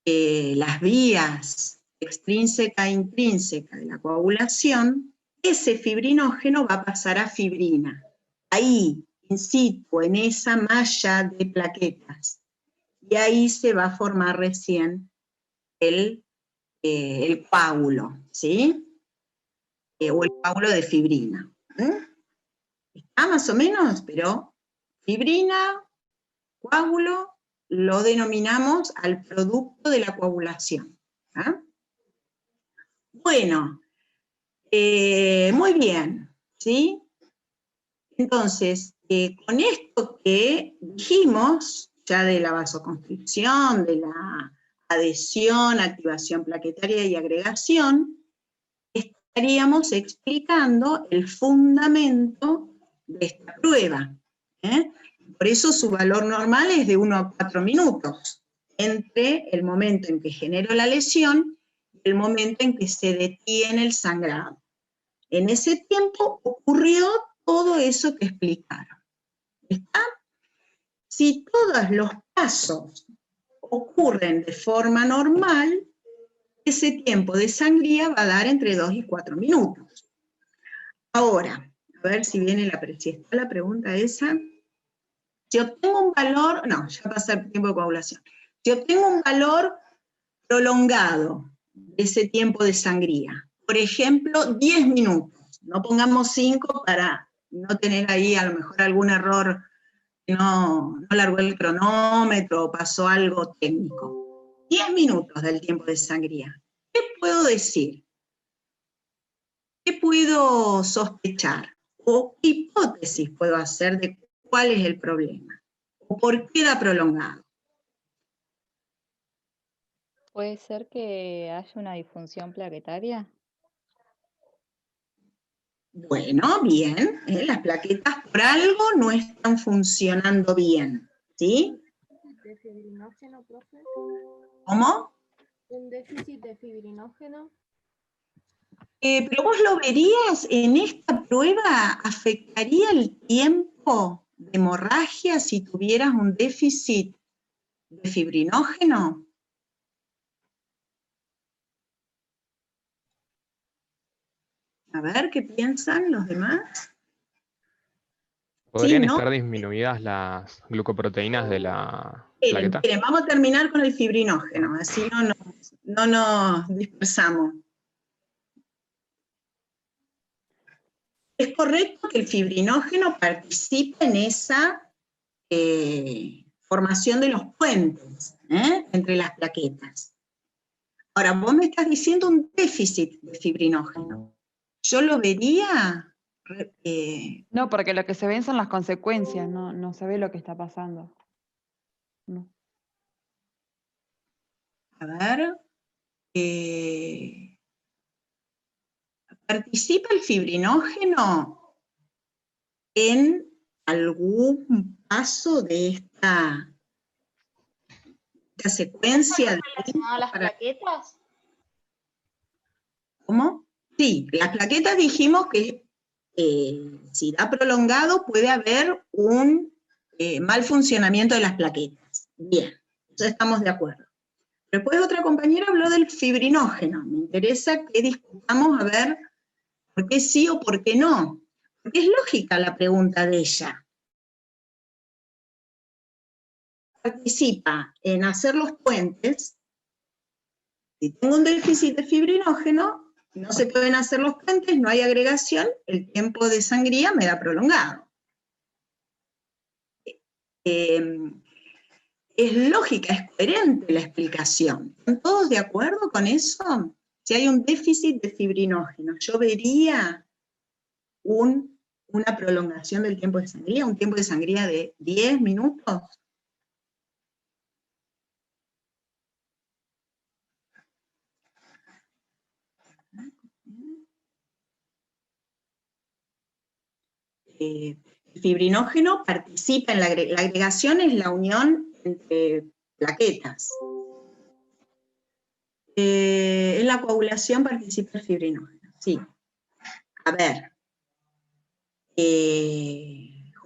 las vías extrínseca e intrínseca de la coagulación, ese fibrinógeno va a pasar a fibrina. Ahí, in situ, en esa malla de plaquetas. Y ahí se va a formar recién el coágulo, ¿sí? O el coágulo de fibrina. Está más o menos, pero fibrina, coágulo, lo denominamos al producto de la coagulación. Bueno, muy bien, ¿sí? Entonces, con esto que dijimos, ya de la vasoconstricción, de la adhesión, activación plaquetaria y agregación, estaríamos explicando el fundamento de esta prueba. Por eso su valor normal es de 1 a 4 minutos, entre el momento en que genero la lesión y el momento en que se detiene el sangrado. En ese tiempo ocurrió todo eso que explicaron. ¿Está? Si todos los pasos ocurren de forma normal, ese tiempo de sangría va a dar entre 2 y 4 minutos. Ahora, a ver si viene si está la pregunta esa. Si obtengo un valor, no, ya pasa el tiempo de coagulación. Si obtengo un valor prolongado de ese tiempo de sangría, por ejemplo, 10 minutos, no pongamos 5 para no tener ahí a lo mejor algún error, que no largó el cronómetro o pasó algo técnico. 10 minutos del tiempo de sangría. ¿Qué puedo decir? ¿Qué puedo sospechar? ¿O qué hipótesis puedo hacer de cuál es el problema? ¿O por qué da prolongado? ¿Puede ser que haya una disfunción plaquetaria? Bueno, bien, las plaquetas por algo no están funcionando bien, ¿sí? ¿De fibrinógeno, profe? ¿Cómo? ¿Un déficit de fibrinógeno? Pero vos lo verías en esta prueba, ¿afectaría el tiempo de hemorragia si tuvieras un déficit de fibrinógeno? A ver, ¿qué piensan los demás? ¿Podrían Sí, ¿no? estar disminuidas las glucoproteínas de la Esperen, plaqueta? esperen, vamos a terminar con el fibrinógeno, así no nos dispersamos. Es correcto que el fibrinógeno participe en esa formación de los puentes entre las plaquetas. Ahora, vos me estás diciendo un déficit de fibrinógeno. Yo lo vería... No, porque lo que se ven son las consecuencias, no se ve lo que está pasando. No. A ver... ¿participa el fibrinógeno en algún paso de esta secuencia? ¿Relacionado a las plaquetas? ¿Cómo? Sí, las plaquetas dijimos que si da prolongado puede haber un mal funcionamiento de las plaquetas. Bien, ya estamos de acuerdo. Después otra compañera habló del fibrinógeno. Me interesa que discutamos a ver por qué sí o por qué no. Porque es lógica la pregunta de ella. Participa en hacer los puentes. Si tengo un déficit de fibrinógeno, no se pueden hacer los puentes, no hay agregación, el tiempo de sangría me da prolongado. Es lógica, es coherente la explicación. ¿Están todos de acuerdo con eso? Si hay un déficit de fibrinógeno, yo vería una prolongación del tiempo de sangría, un tiempo de sangría de 10 minutos. El fibrinógeno participa en la agregación, es la unión entre plaquetas. En la coagulación participa el fibrinógeno, sí. A ver,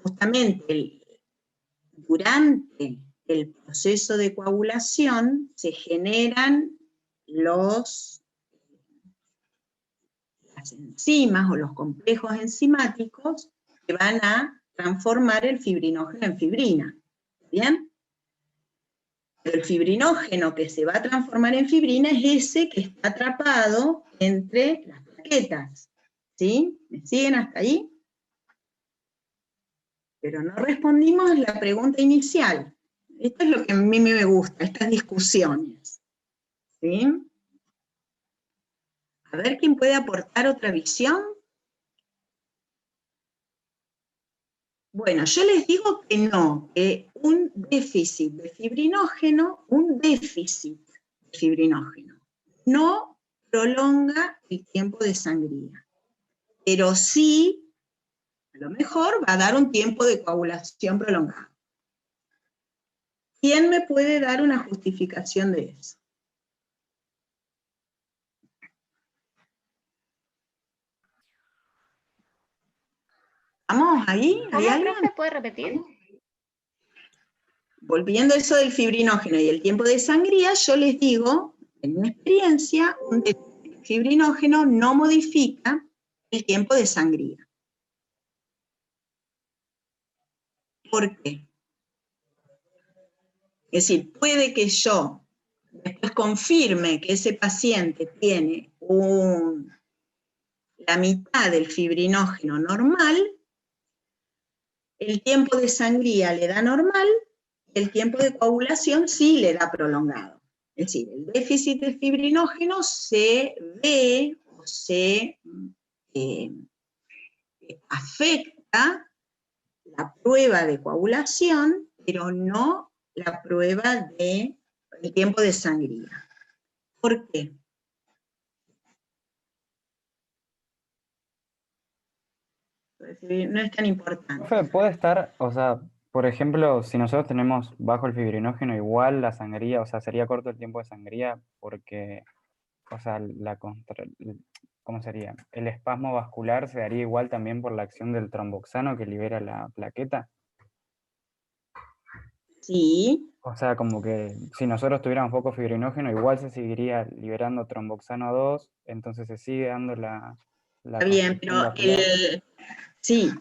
justamente durante el proceso de coagulación se generan las enzimas o los complejos enzimáticos que van a transformar el fibrinógeno en fibrina. ¿Bien? Pero el fibrinógeno que se va a transformar en fibrina es ese que está atrapado entre las plaquetas. ¿Sí? ¿Me siguen hasta ahí? Pero no respondimos la pregunta inicial. Esto es lo que a mí me gusta, estas discusiones. ¿Sí? A ver quién puede aportar otra visión. Bueno, yo les digo que no, que un déficit de fibrinógeno no prolonga el tiempo de sangría, pero sí, a lo mejor va a dar un tiempo de coagulación prolongado. ¿Quién me puede dar una justificación de eso? ¿Vamos ahí? ¿Hay alguien? ¿Profe, puede repetir? Volviendo a eso del fibrinógeno y el tiempo de sangría, yo les digo, en mi experiencia, un fibrinógeno no modifica el tiempo de sangría. ¿Por qué? Es decir, puede que yo después confirme que ese paciente tiene la mitad del fibrinógeno normal, el tiempo de sangría le da normal, y el tiempo de coagulación sí le da prolongado. Es decir, el déficit de fibrinógeno se ve o se afecta la prueba de coagulación, pero no la prueba del tiempo de sangría. ¿Por qué? No es tan importante. Profe, puede estar, o sea, por ejemplo, si nosotros tenemos bajo el fibrinógeno, igual la sangría, o sea, sería corto el tiempo de sangría porque, o sea, ¿cómo sería? El espasmo vascular se daría igual también por la acción del tromboxano que libera la plaqueta. Sí. O sea, como que si nosotros tuviéramos poco fibrinógeno, igual se seguiría liberando tromboxano 2, entonces se sigue dando la Está bien, contracción pero vascular sí,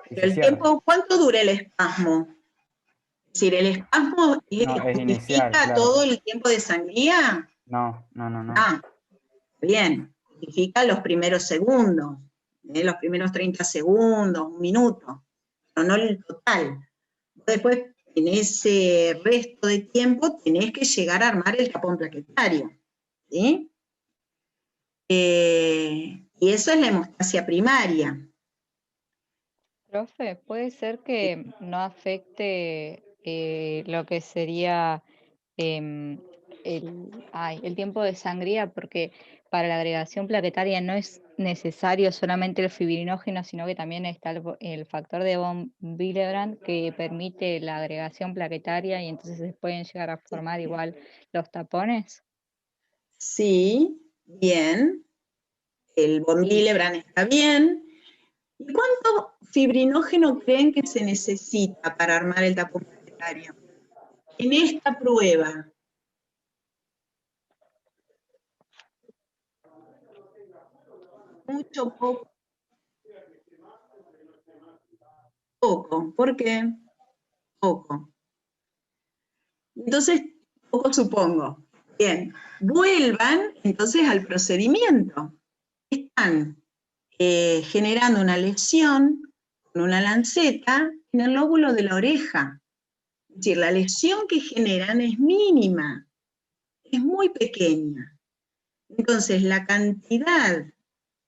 y pero se el cierra. tiempo, ¿cuánto dura el espasmo? Es decir, ¿el espasmo No, es inicial, justifica claro. todo el tiempo de sangría? No. Ah, bien, justifica los primeros segundos, los primeros 30 segundos, un minuto, pero no el total. Después, en ese resto de tiempo, tenés que llegar a armar el tapón plaquetario, ¿sí? Y eso es la hemostasia primaria. Profe, ¿puede ser que no afecte lo que sería el tiempo de sangría? Porque para la agregación plaquetaria no es necesario solamente el fibrinógeno, sino que también está el factor de von Willebrand que permite la agregación plaquetaria y entonces se pueden llegar a formar igual los tapones. Sí, bien. El von Willebrand está bien. ¿Y cuánto fibrinógeno creen que se necesita para armar el tapón plaquetario? En esta prueba. Mucho, poco. Poco. ¿Por qué? Poco. Entonces, poco supongo. Bien. Vuelvan entonces al procedimiento. Están generando una lesión con una lanceta en el lóbulo de la oreja. Es decir, la lesión que generan es mínima, es muy pequeña. Entonces, la cantidad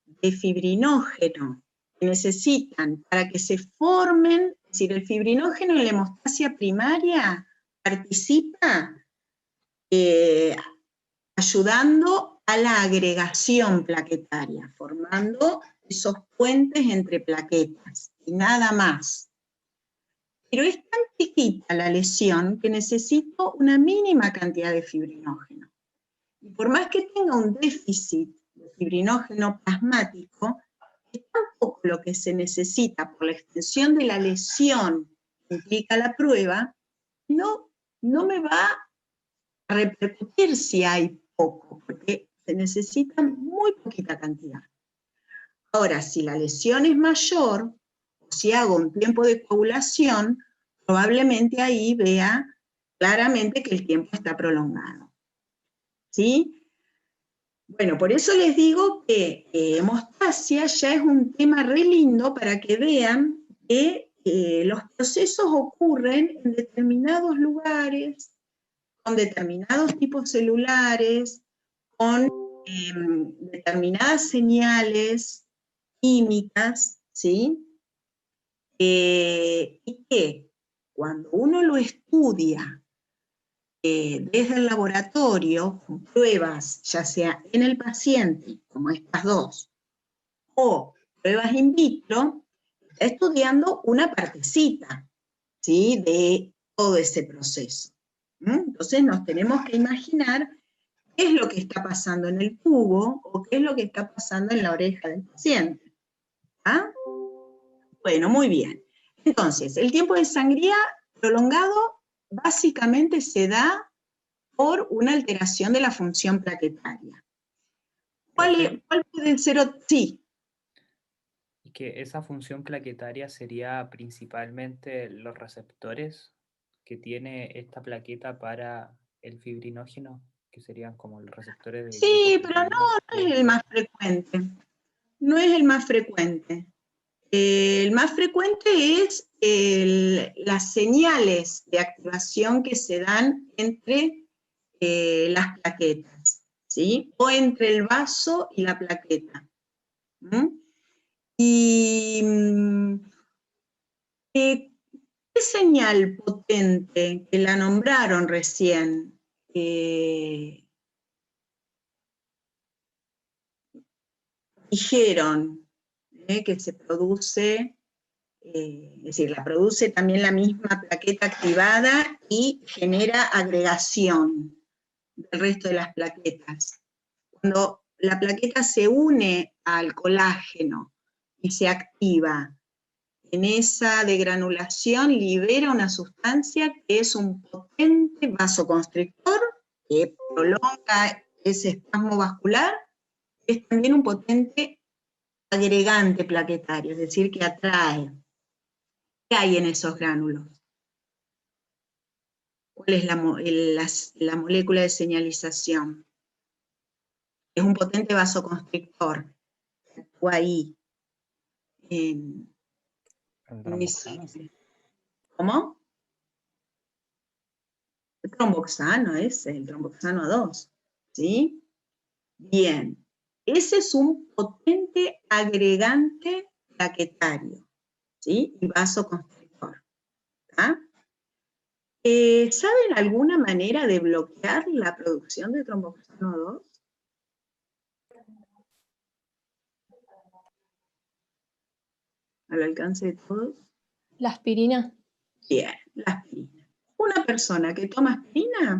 de fibrinógeno que necesitan para que se formen, es decir, el fibrinógeno en la hemostasia primaria participa ayudando a la agregación plaquetaria, formando esos puentes entre plaquetas, y nada más. Pero es tan chiquita la lesión que necesito una mínima cantidad de fibrinógeno. Y por más que tenga un déficit de fibrinógeno plasmático, es tan poco lo que se necesita por la extensión de la lesión que implica la prueba, no me va a repercutir si hay poco, porque se necesita muy poquita cantidad. Ahora, si la lesión es mayor, o si hago un tiempo de coagulación, probablemente ahí vea claramente que el tiempo está prolongado. ¿Sí? Bueno, por eso les digo que hemostasia ya es un tema re lindo para que vean que los procesos ocurren en determinados lugares, con determinados tipos celulares, con determinadas señales químicas, ¿sí? Y que cuando uno lo estudia desde el laboratorio, con pruebas, ya sea en el paciente, como estas dos, o pruebas in vitro, está estudiando una partecita, ¿sí?, de todo ese proceso. Entonces nos tenemos que imaginar qué es lo que está pasando en el tubo o qué es lo que está pasando en la oreja del paciente. ¿Ah? Bueno, muy bien. Entonces, el tiempo de sangría prolongado básicamente se da por una alteración de la función plaquetaria. ¿Cuál puede ser? Sí. Y que esa función plaquetaria sería principalmente los receptores. que tiene esta plaqueta para el fibrinógeno, que serían como los receptores de Sí, pero no es el más frecuente. No es el más frecuente. El más frecuente es las señales de activación que se dan entre las plaquetas, ¿sí? O entre el vaso y la plaqueta. Y ¿qué señal potente que la nombraron recién? Dijeron que se produce, es decir, la produce también la misma plaqueta activada y genera agregación del resto de las plaquetas. Cuando la plaqueta se une al colágeno y se activa, en esa degranulación libera una sustancia que es un potente vasoconstrictor que prolonga ese espasmo vascular, es también un potente agregante plaquetario, es decir, que atrae. ¿Qué hay en esos gránulos? ¿Cuál es la molécula de señalización? Es un potente vasoconstrictor, que actúa ahí. ¿Cómo? El tromboxano es el tromboxano 2, ¿sí? Bien. Ese es un potente agregante plaquetario, ¿sí? Y vasoconstrictor. ¿Saben alguna manera de bloquear la producción de tromboxano 2? ¿Al alcance de todos? ¿La aspirina? Bien, la aspirina. Una persona que toma aspirina,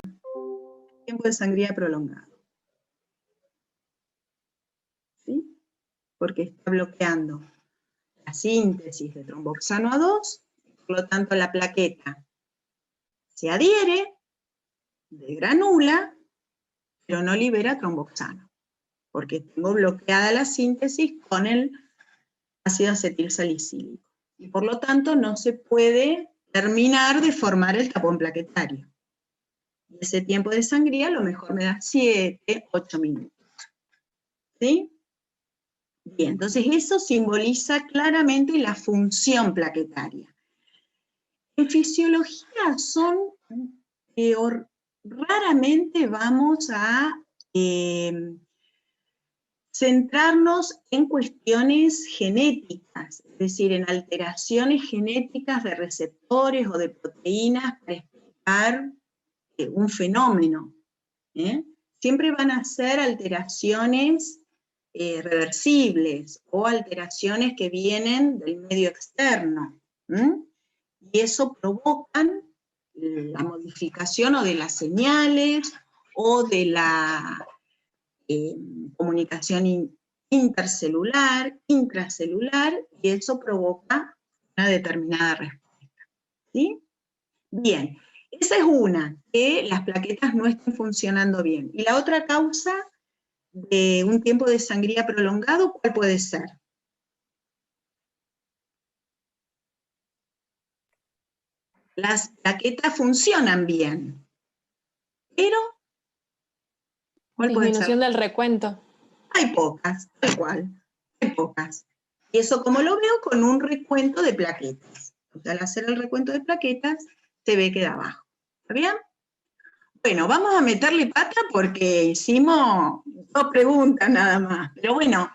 tiempo de sangría prolongado. ¿Sí? Porque está bloqueando la síntesis de tromboxano A2, por lo tanto la plaqueta se adhiere, degranula, pero no libera tromboxano, porque tengo bloqueada la síntesis con el ácido acetilsalicílico. Y por lo tanto no se puede terminar de formar el tapón plaquetario. Y ese tiempo de sangría a lo mejor me da 7, 8 minutos. ¿Sí? Bien, entonces eso simboliza claramente la función plaquetaria. En fisiología raramente vamos a centrarnos en cuestiones genéticas, es decir, en alteraciones genéticas de receptores o de proteínas para explicar un fenómeno. Siempre van a ser alteraciones reversibles o alteraciones que vienen del medio externo. Y eso provocan la modificación o de las señales o de la comunicación intercelular, intracelular, y eso provoca una determinada respuesta. ¿Sí? Bien, esa es una, que las plaquetas no estén funcionando bien. Y la otra causa de un tiempo de sangría prolongado, ¿cuál puede ser? Las plaquetas funcionan bien, pero ¿cuál puede ser? Disminución del recuento. Hay pocas, tal cual, hay pocas. Y eso como lo veo con un recuento de plaquetas. O sea, al hacer el recuento de plaquetas, se ve que da abajo. ¿Está bien? Bueno, vamos a meterle pata porque hicimos 2 preguntas nada más. Pero bueno,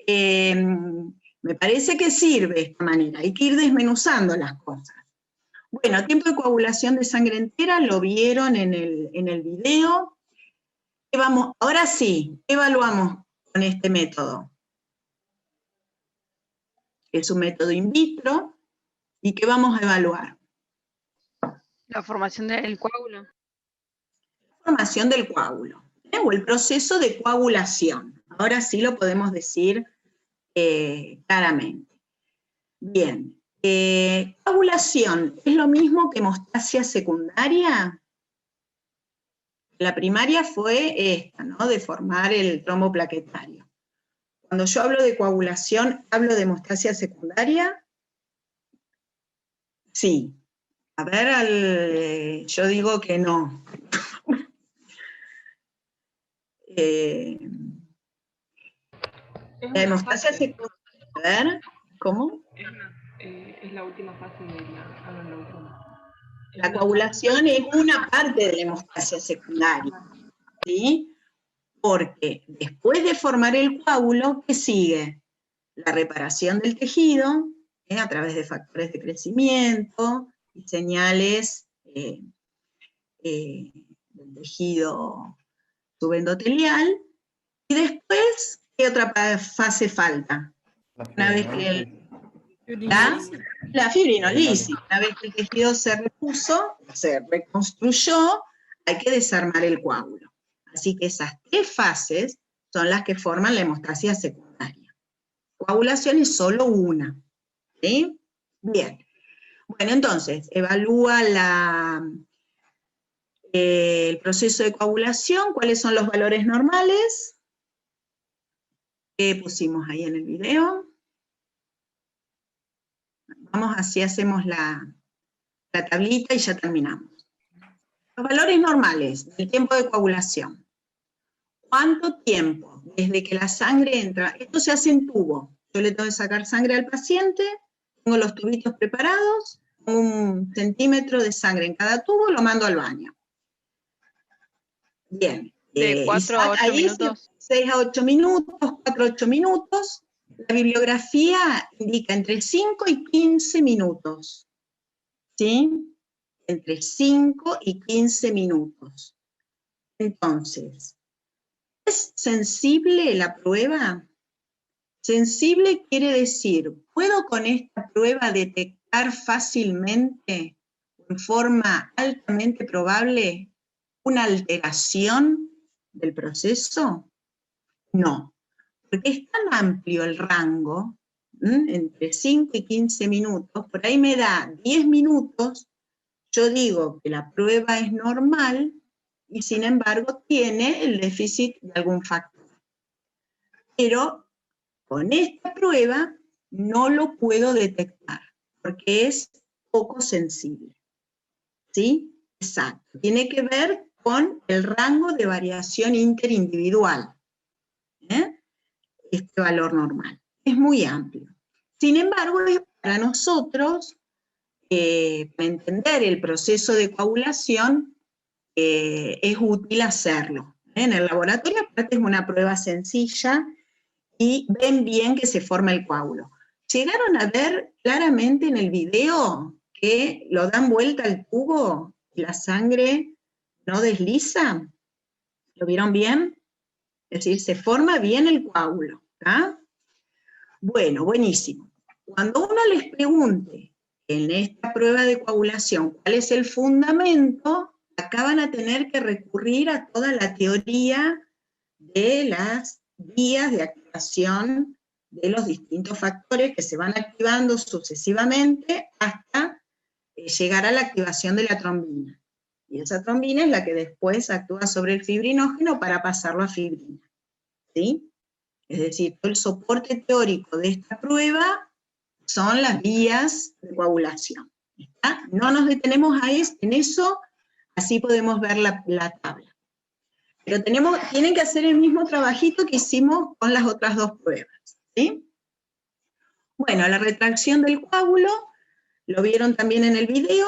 me parece que sirve esta manera. Hay que ir desmenuzando las cosas. Bueno, tiempo de coagulación de sangre entera, lo vieron en el video. Ahora sí, evaluamos con este método. Es un método in vitro, y ¿qué vamos a evaluar? La formación del coágulo. La formación del coágulo, o el proceso de coagulación. Ahora sí lo podemos decir claramente. Bien, coagulación, ¿es lo mismo que hemostasia secundaria? La primaria fue esta, ¿no? De formar el trombo plaquetario. Cuando yo hablo de coagulación, ¿hablo de hemostasia secundaria? Sí. A ver, yo digo que no. La hemostasia secundaria. A ver, ¿cómo? Es la última fase de la... La coagulación es una parte de la hemostasia secundaria, ¿sí? Porque después de formar el coágulo, ¿qué sigue? La reparación del tejido, a través de factores de crecimiento y señales del tejido subendotelial. Y después, ¿qué otra fase falta? Una vez que la fibrinolisis, una vez que el tejido se repuso, se reconstruyó, hay que desarmar el coágulo. Así que esas 3 fases son las que forman la hemostasia secundaria. Coagulación es solo una. ¿Sí? Bien. Bueno, entonces, evalúa el proceso de coagulación. ¿Cuáles son los valores normales? ¿Qué pusimos ahí en el video? Vamos, así hacemos la tablita y ya terminamos. Los valores normales del tiempo de coagulación. ¿Cuánto tiempo desde que la sangre entra? Esto se hace en tubo. Yo le tengo que sacar sangre al paciente, tengo los tubitos preparados, 1 centímetro de sangre en cada tubo, lo mando al baño. Bien. De 4 a 8 minutos. 6 a 8 minutos, 4 a 8 minutos. La bibliografía indica entre 5 y 15 minutos. ¿Sí? Entre 5 y 15 minutos. Entonces, ¿es sensible la prueba? Sensible quiere decir, ¿puedo con esta prueba detectar fácilmente, en forma altamente probable, una alteración del proceso? No, porque es tan amplio el rango, entre 5 y 15 minutos, por ahí me da 10 minutos, yo digo que la prueba es normal y sin embargo tiene el déficit de algún factor. Pero con esta prueba no lo puedo detectar, porque es poco sensible. ¿Sí? Exacto. Tiene que ver con el rango de variación interindividual. Este valor normal. Es muy amplio. Sin embargo, para nosotros, para entender el proceso de coagulación, es útil hacerlo. En el laboratorio, aparte, es una prueba sencilla y ven bien que se forma el coágulo. ¿Llegaron a ver claramente en el video que lo dan vuelta al tubo y la sangre no desliza? ¿Lo vieron bien? Es decir, se forma bien el coágulo. ¿Está? Bueno, buenísimo. Cuando uno les pregunte en esta prueba de coagulación cuál es el fundamento, acá van a tener que recurrir a toda la teoría de las vías de activación de los distintos factores que se van activando sucesivamente hasta llegar a la activación de la trombina. Y esa trombina es la que después actúa sobre el fibrinógeno para pasarlo a fibrina. ¿Sí? Es decir, todo el soporte teórico de esta prueba son las vías de coagulación. ¿Está? No nos detenemos en eso, así podemos ver la tabla. Pero tienen que hacer el mismo trabajito que hicimos con las otras 2 pruebas. ¿Sí? Bueno, la retracción del coágulo, lo vieron también en el video,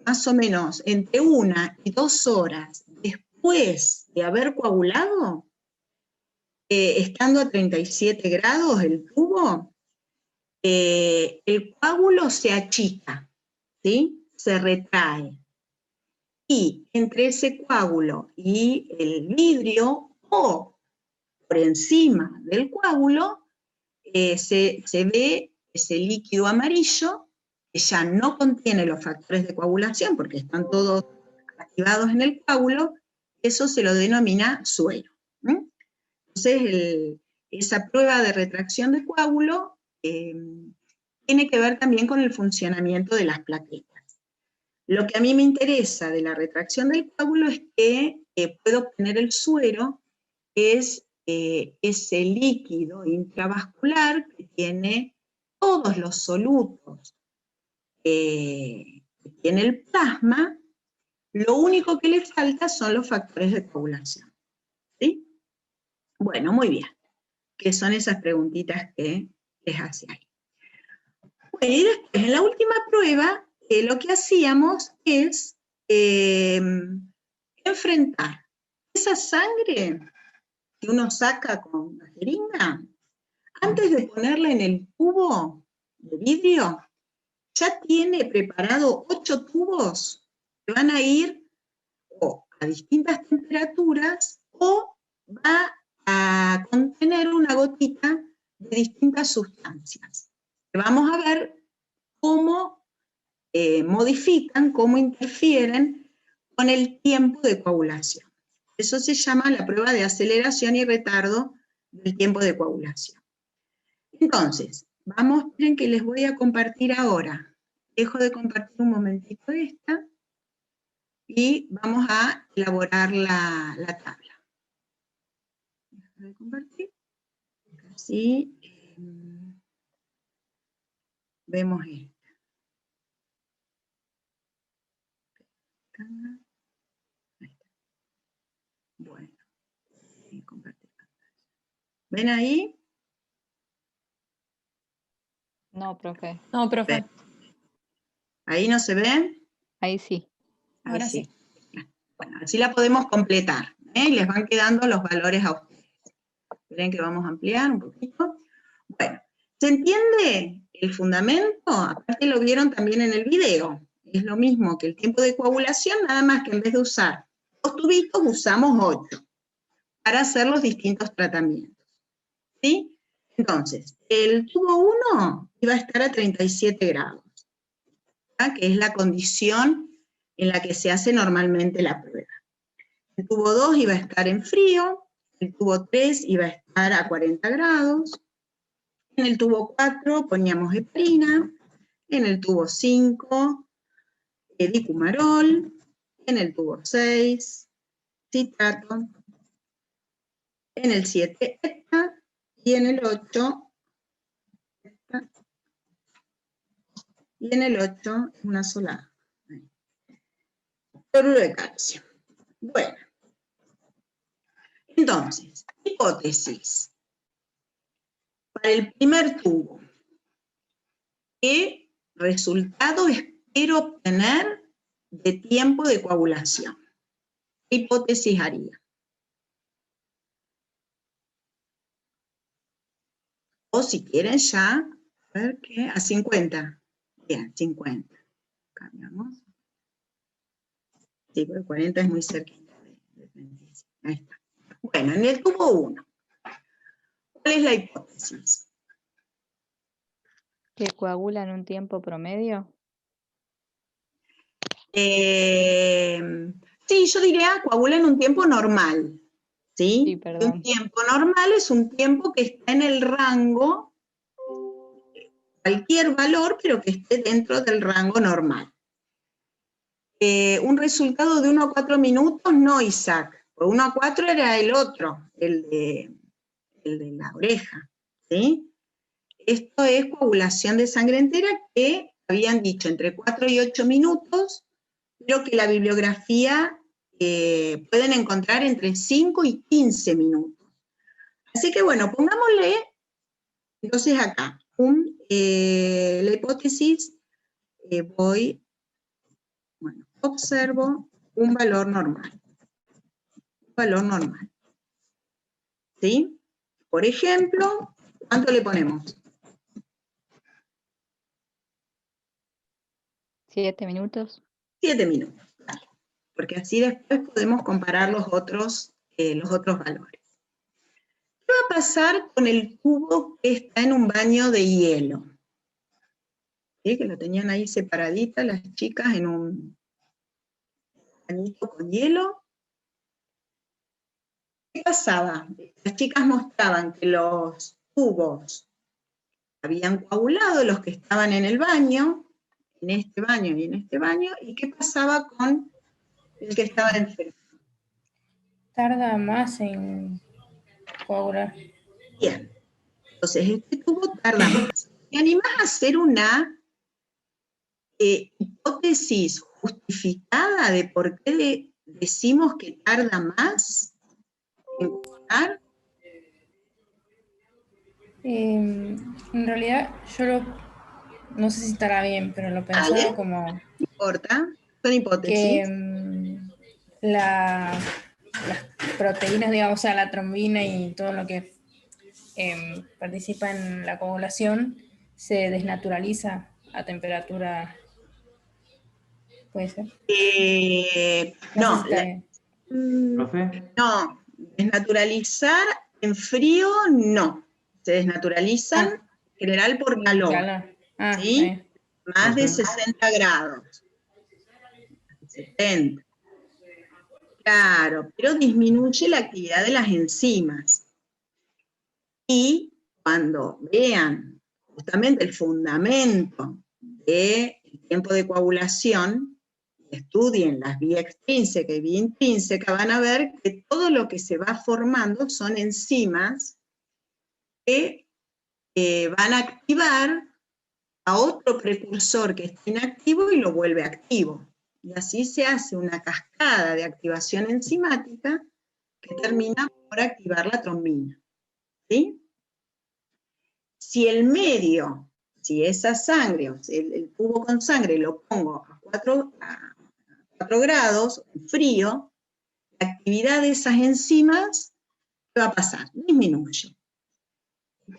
más o menos entre 1 y 2 horas después de haber coagulado, estando a 37 grados el tubo, el coágulo se achica, ¿sí? Se retrae. Y entre ese coágulo y el vidrio, o por encima del coágulo, se ve ese líquido amarillo, que ya no contiene los factores de coagulación, porque están todos activados en el coágulo, eso se lo denomina suero. Entonces, esa prueba de retracción de coágulo tiene que ver también con el funcionamiento de las plaquetas. Lo que a mí me interesa de la retracción del coágulo es que puedo obtener el suero, que es ese líquido intravascular que tiene todos los solutos que Y en el plasma, lo único que le falta son los factores de coagulación. ¿Sí? Bueno, muy bien. Que son esas preguntitas que les hace ahí. Bueno, y después, en la última prueba, lo que hacíamos es enfrentar esa sangre que uno saca con la jeringa, antes de ponerla en el tubo de vidrio, ya tiene preparado 8 tubos que van a ir o a distintas temperaturas o va a contener una gotita de distintas sustancias. Vamos a ver cómo modifican, cómo interfieren con el tiempo de coagulación. Eso se llama la prueba de aceleración y retardo del tiempo de coagulación. Entonces, vamos, miren que les voy a compartir ahora. Dejo de compartir un momentito esta y vamos a elaborar la tabla. Dejo de compartir. Así vemos esto. Bueno, compartir pantalla. ¿Ven ahí? No, profe. No, profe. ¿Ahí no se ven? Ahí sí. Ahí Ahora sí. Bueno, así la podemos completar, ¿eh? Y les van quedando los valores a ustedes. Esperen que vamos a ampliar un poquito. Bueno, ¿se entiende el fundamento? Aparte lo vieron también en el video. Es lo mismo que el tiempo de coagulación, nada más que en vez de usar 2 tubitos, usamos 8 para hacer los distintos tratamientos. ¿Sí? Entonces, el tubo 1 iba a estar a 37 grados, ¿verdad? Que es la condición en la que se hace normalmente la prueba. El tubo 2 iba a estar en frío, el tubo 3 iba a estar a 40 grados, en el tubo 4 poníamos heparina, en el tubo 5 dicumarol, en el tubo 6 citrato, en el 7 ETA, y en el 8 y en el 8 una sola cloruro de calcio. Bueno, entonces, hipótesis. Para el primer tubo, ¿qué resultado espero obtener de tiempo de coagulación? ¿Qué hipótesis haría? O si quieren ya, a ver qué, a 50. Bien, 50. Cambiamos. Sí, porque 40 es muy cerquita de 35. Ahí está. Bueno, en el tubo 1, ¿cuál es la hipótesis? ¿Que coagula en un tiempo promedio? Sí, yo diría coagula en un tiempo normal. ¿Sí? Sí, perdón. Un tiempo normal es un tiempo que está en el rango, cualquier valor, pero que esté dentro del rango normal. Un resultado de 1 a 4 minutos, no, Isaac. 1 a 4 era el otro, el de la oreja. ¿Sí? Esto es coagulación de sangre entera, que habían dicho entre 4 y 8 minutos, pero que la bibliografía pueden encontrar entre 5 y 15 minutos. Así que bueno, pongámosle entonces acá, la hipótesis, observo un valor normal. Un valor normal. ¿Sí? Por ejemplo, ¿cuánto le ponemos? 7 minutos. 7 minutos, claro. Porque así después podemos comparar los otros valores. ¿Qué va a pasar con el tubo que está en un baño de hielo? ¿Sí? Que lo tenían ahí separadita las chicas en un bañito con hielo. ¿Qué pasaba? Las chicas mostraban que los tubos habían coagulado, los que estaban en el baño, en este baño y en este baño, ¿y qué pasaba con el que estaba enfermo? Tarda más en coagular. Bien, entonces este tubo tarda más. ¿Te animás a hacer una hipótesis justificada de por qué decimos que tarda más en coagular? En realidad, no sé si estará bien, pero lo pensaba Dale. como No importa, son hipótesis. que las proteínas, digamos, o sea, la trombina y todo lo que participa en la coagulación se desnaturaliza a temperatura. ¿Puede ser? No, sé si está bien. ¿Profe? no, desnaturalizar en frío no. Se desnaturalizan en general por calor. ¿Sí? Más de 60 grados. 70. Claro, pero disminuye la actividad de las enzimas. Y cuando vean justamente el fundamento del tiempo de coagulación, estudien las vías extrínsecas y vía intrínseca, van a ver que todo lo que se va formando son enzimas que van a activar a otro precursor que está inactivo y lo vuelve activo. Y así se hace una cascada de activación enzimática que termina por activar la trombina. ¿Sí? Si el medio, si esa sangre, o sea, el tubo con sangre lo pongo a 4 grados, frío, la actividad de esas enzimas, ¿qué va a pasar? Disminuye.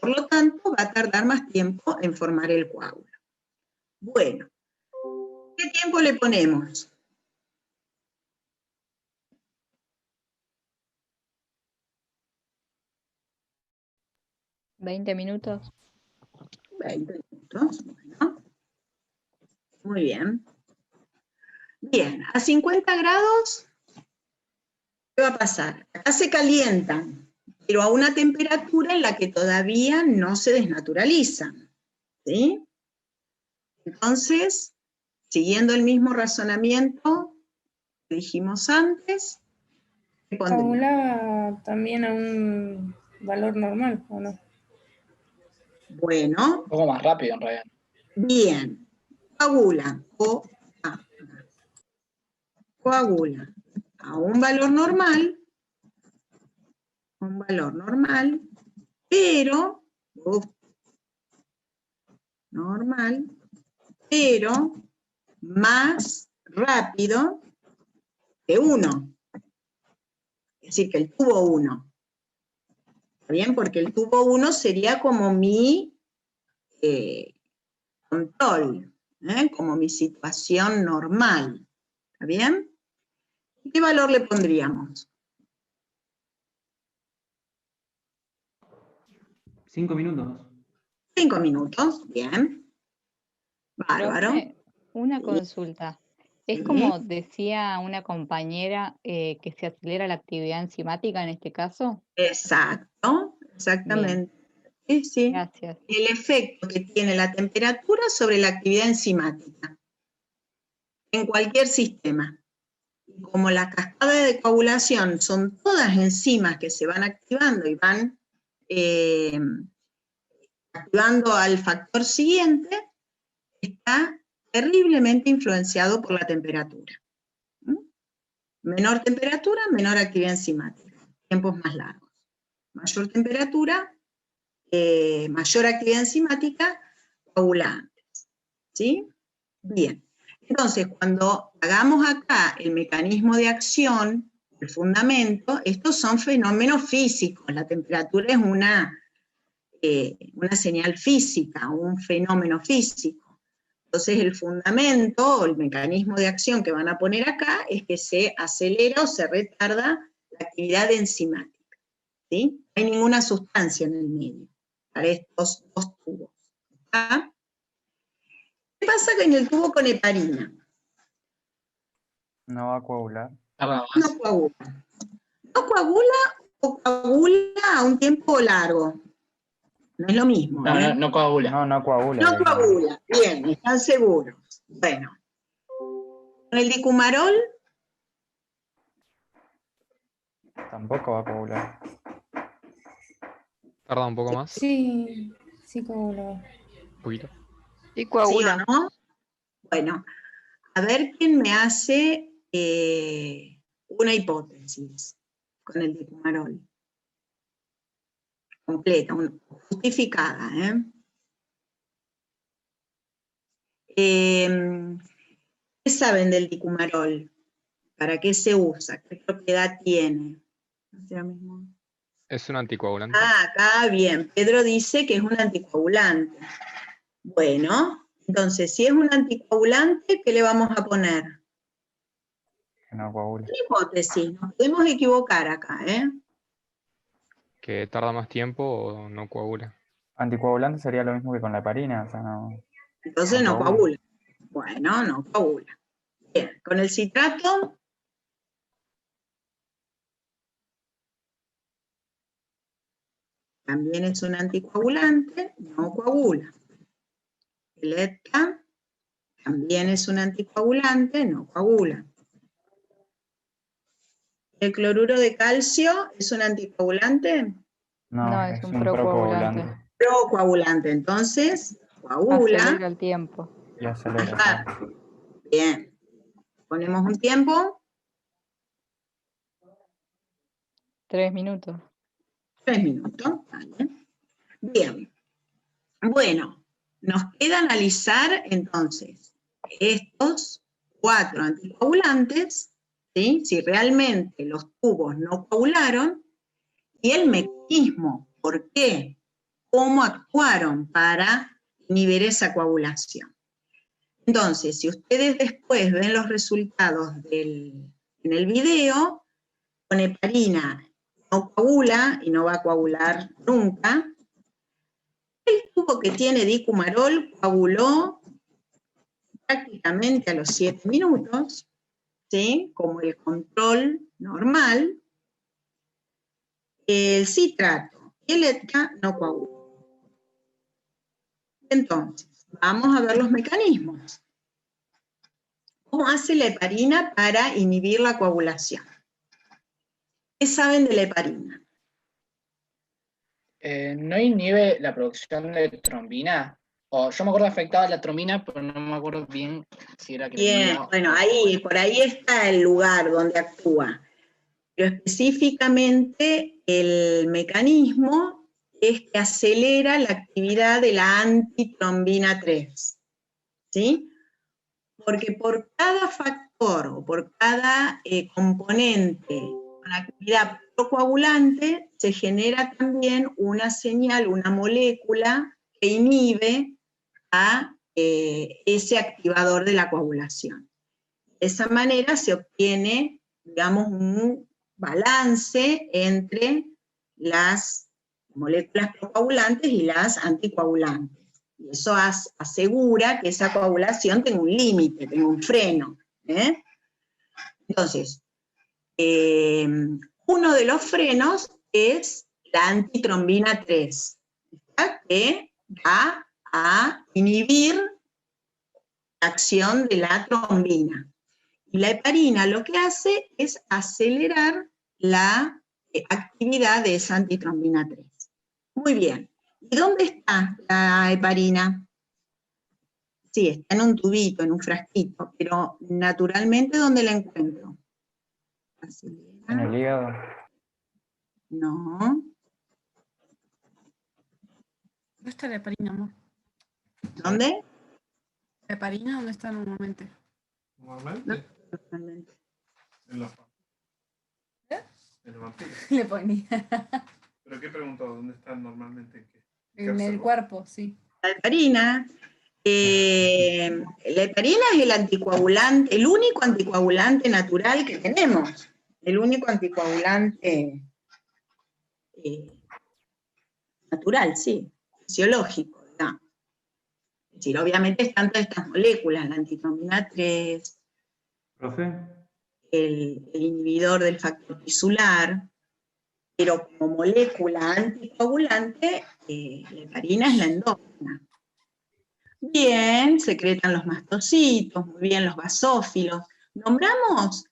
Por lo tanto, va a tardar más tiempo en formar el coágulo. Bueno, ¿qué tiempo le ponemos? ¿20 minutos? 20 minutos, bueno. Muy bien. Bien, a 50 grados, ¿qué va a pasar? Acá se calientan, pero a una temperatura en la que todavía no se desnaturalizan. ¿Sí? Entonces, siguiendo el mismo razonamiento que dijimos antes, ¿qué pondríamos? ¿Coagula también a un valor normal o no? Bueno. Un poco más rápido en realidad. Bien. Coagula. Coagula a un valor normal, pero más rápido que 1. Es decir, que el tubo 1. ¿Está bien? Porque el tubo 1 sería como mi control, como mi situación normal. ¿Está bien? ¿Qué valor le pondríamos? 5 minutos. 5 minutos, bien. Bárbaro. Profe, una consulta. Es Sí. como decía una compañera que se acelera la actividad enzimática en este caso. Exacto, exactamente. Sí, sí. Gracias. El efecto que tiene la temperatura sobre la actividad enzimática en cualquier sistema. Como la cascada de coagulación son todas enzimas que se van activando y van activando al factor siguiente, está terriblemente influenciado por la temperatura. Menor temperatura, menor actividad enzimática, tiempos más largos. Mayor temperatura, mayor actividad enzimática, coagula antes. ¿Sí? Bien. Entonces, cuando hagamos acá el mecanismo de acción, el fundamento, estos son fenómenos físicos. La temperatura es una señal física, un fenómeno físico. Entonces, el fundamento o el mecanismo de acción que van a poner acá es que se acelera o se retarda la actividad enzimática. ¿Sí? No hay ninguna sustancia en el medio para estos dos tubos. ¿Está? ¿Qué pasa en el tubo con heparina? No va a coagular. No coagula. ¿No coagula o coagula a un tiempo largo? No es lo mismo. No, no coagula. No coagula. No coagula. Bien, están seguros. Bueno. ¿Con el dicumarol? Tampoco va a coagular. ¿Tarda un poco más? Sí, sí coagula. Un poquito. Y coagula. ¿Sí o no? Bueno, a ver quién me hace una hipótesis con el dicumarol. Completa, justificada. ¿Qué saben del dicumarol? ¿Para qué se usa? ¿Qué propiedad tiene? ¿No será mismo? ¿Es un anticoagulante? Ah, acá bien. Pedro dice que es un anticoagulante. Bueno, entonces, si es un anticoagulante, ¿qué le vamos a poner? Que no coagula. Una hipótesis, nos podemos equivocar acá, ¿Que tarda más tiempo o no coagula? Anticoagulante sería lo mismo que con la heparina, o sea, no. Entonces no coagula. Bueno, no coagula. Bien, con el citrato. También es un anticoagulante, no coagula. El ETCA también es un anticoagulante, no coagula. El cloruro de calcio es un anticoagulante. No, es un procoagulante. Procoagulante, entonces coagula. Acelera el tiempo. Y acelera. Ajá. Bien. Ponemos un tiempo. 3 minutos. 3 minutos. Vale. Bien. Bueno, nos queda analizar entonces estos 4 anticoagulantes, ¿sí? Si realmente los tubos no coagularon, y el mecanismo, ¿por qué? ¿Cómo actuaron para inhibir esa coagulación? Entonces, si ustedes después ven los resultados en el video, con heparina no coagula y no va a coagular nunca. El tubo que tiene dicumarol coaguló prácticamente a los 7 minutos, ¿sí? Como el control normal. El citrato y el ETCA no coagulan. Entonces, vamos a ver los mecanismos. ¿Cómo hace la heparina para inhibir la coagulación? ¿Qué saben de la heparina? ¿No inhibe la producción de trombina? O yo me acuerdo que afectaba la trombina, pero no me acuerdo bien si era que... Bien, bueno, ahí, por ahí está el lugar donde actúa. Pero específicamente el mecanismo es que acelera la actividad de la antitrombina 3. ¿Sí? Porque por cada factor o por cada componente con actividad procoagulante se genera también una señal, una molécula que inhibe a ese activador de la coagulación. De esa manera se obtiene, digamos, un balance entre las moléculas procoagulantes y las anticoagulantes. Y eso asegura que esa coagulación tenga un límite, tenga un freno. Entonces, uno de los frenos es la antitrombina 3, que va a inhibir la acción de la trombina. Y la heparina lo que hace es acelerar la actividad de esa antitrombina 3. Muy bien. ¿Y dónde está la heparina? Sí, está en un tubito, en un frasquito, pero naturalmente, ¿dónde la encuentro? En el hígado. No. ¿Dónde está la heparina, amor? ¿Dónde? ¿La heparina dónde está normalmente? Normalmente. Normalmente. En la en la vampiro. Le ponía. ¿Pero qué preguntó? ¿Dónde están normalmente? En el cuerpo, sí. La heparina. La heparina es el anticoagulante, el único anticoagulante natural que tenemos. El único anticoagulante natural, sí, fisiológico, ¿no? Es decir, obviamente están todas estas moléculas, la antitrombina 3, ¿Profe? el inhibidor del factor tisular, pero como molécula anticoagulante, la heparina es la endógena. Bien, secretan los mastocitos, muy bien los basófilos. ¿Nombramos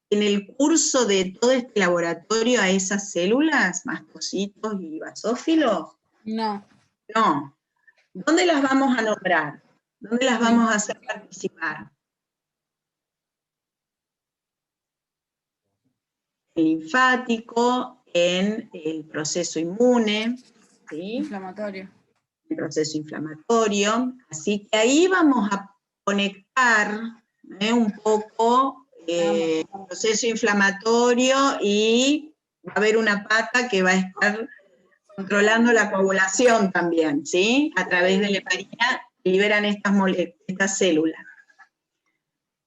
en el curso de todo este laboratorio a esas células, mastocitos y basófilos? No. No. ¿Dónde las vamos a nombrar? ¿Dónde las vamos a hacer participar? El linfático, en el proceso inmune, ¿sí? Inflamatorio. El proceso inflamatorio. Así que ahí vamos a conectar un poco el proceso inflamatorio y va a haber una pata que va a estar controlando la coagulación también, ¿sí? A través de la heparina liberan estas células.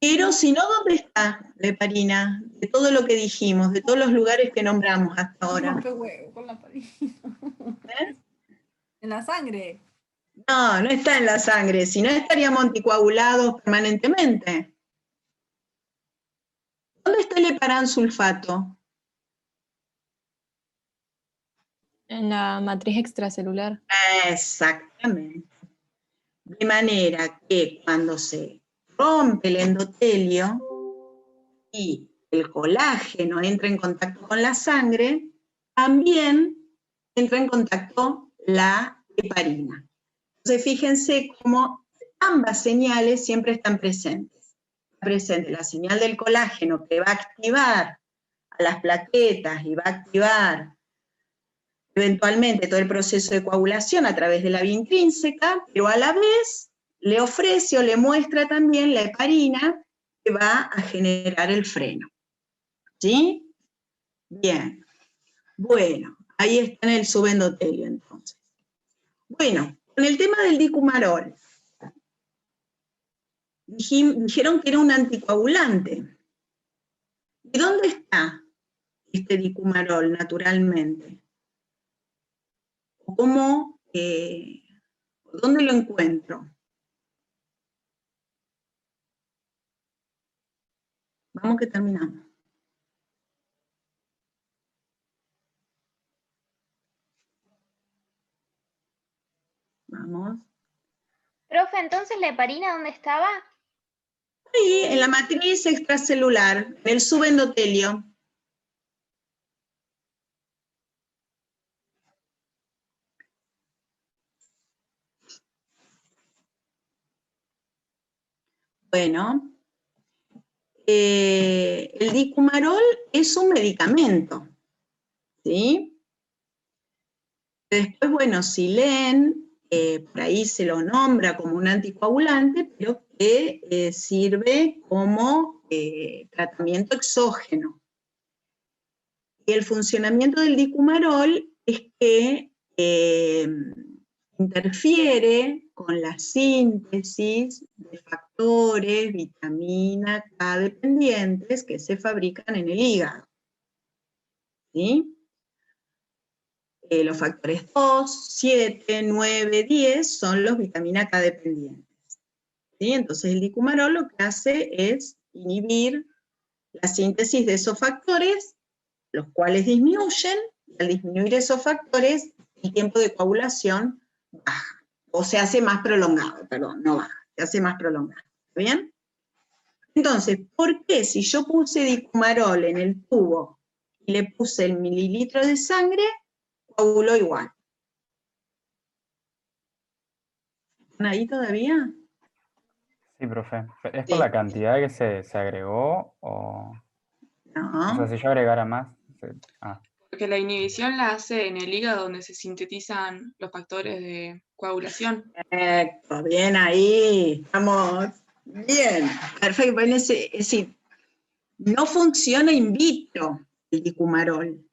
Pero si no, ¿dónde está la heparina? De todo lo que dijimos, de todos los lugares que nombramos hasta ahora. No, qué huevo con la heparina. En la sangre. No, no está en la sangre, si no estaríamos anticoagulados permanentemente. ¿Dónde está el heparansulfato? En la matriz extracelular. Exactamente. De manera que cuando se rompe el endotelio y el colágeno entra en contacto con la sangre, también entra en contacto la heparina. Entonces fíjense cómo ambas señales siempre están presentes. Está presente la señal del colágeno que va a activar a las plaquetas y va a activar eventualmente todo el proceso de coagulación a través de la vía intrínseca, pero a la vez le ofrece o le muestra también la heparina que va a generar el freno. ¿Sí? Bien. Bueno, ahí está en el subendotelio entonces. Bueno, con el tema del dicumarol, dijeron que era un anticoagulante. ¿Y dónde está este dicumarol naturalmente? ¿Cómo, dónde lo encuentro? Vamos que terminamos. Vamos. Profe, entonces la heparina, ¿dónde estaba? Ahí, en la matriz extracelular, en el subendotelio. Bueno, el dicumarol es un medicamento, ¿sí? Después, bueno, si leen, por ahí se lo nombra como un anticoagulante, pero que sirve como tratamiento exógeno. Y el funcionamiento del dicumarol es que interfiere con la síntesis de factores, vitamina K dependientes que se fabrican en el hígado. ¿Sí? Los factores 2, 7, 9, 10 son los vitamina K dependientes. ¿Sí? Entonces el dicumarol lo que hace es inhibir la síntesis de esos factores, los cuales disminuyen, y al disminuir esos factores, el tiempo de coagulación baja, o se hace más prolongado, perdón, no baja, se hace más prolongado. ¿Está bien? Entonces, ¿por qué si yo puse dicumarol en el tubo y le puse el mililitro de sangre, coaguló igual? ¿Están ahí todavía? Sí, profe. ¿Es por la cantidad que se agregó o...? No. O sea, si yo agregara más... Porque la inhibición la hace en el hígado donde se sintetizan los factores de coagulación. Perfecto, bien ahí, estamos bien, perfecto. Es decir, no funciona in vitro el dicumarol.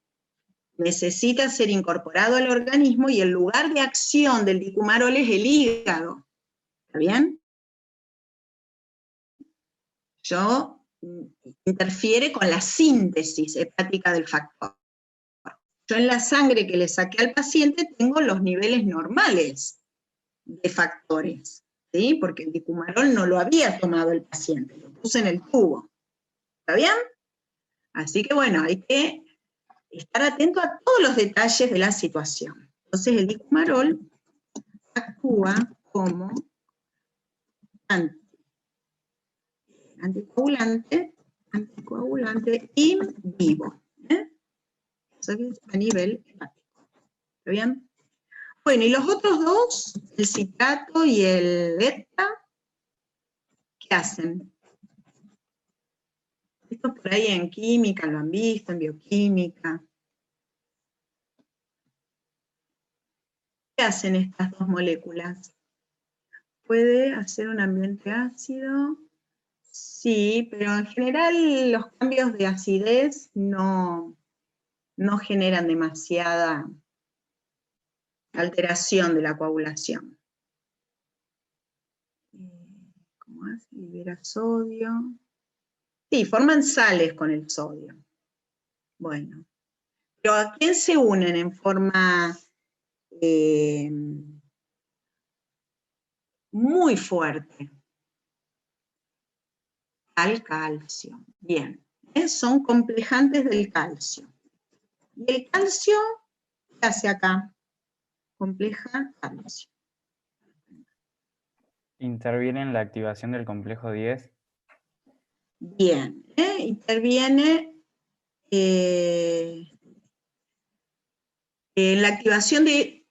Necesita ser incorporado al organismo y el lugar de acción del dicumarol es el hígado. ¿Está bien? Interfiere con la síntesis hepática del factor. Yo en la sangre que le saqué al paciente tengo los niveles normales de factores, ¿sí? Porque el dicumarol no lo había tomado el paciente, lo puse en el tubo. ¿Está bien? Así que bueno, hay que estar atento a todos los detalles de la situación. Entonces el dicumarol actúa como anticoagulante in vivo. A nivel hepático. ¿Está bien? Bueno, y los otros dos, el citrato y el ETA, ¿qué hacen? Esto por ahí en química lo han visto, en bioquímica. ¿Qué hacen estas dos moléculas? ¿Puede hacer un ambiente ácido? Sí, pero en general los cambios de acidez no generan demasiada alteración de la coagulación. ¿Cómo hace? Libera sodio. Sí, forman sales con el sodio. Bueno, pero ¿a quién se unen en forma muy fuerte? Al calcio. Bien, son complejantes del calcio. ¿Y el calcio qué hace acá? Compleja calcio. ¿Interviene en la activación del complejo 10? Bien, interviene en la activación de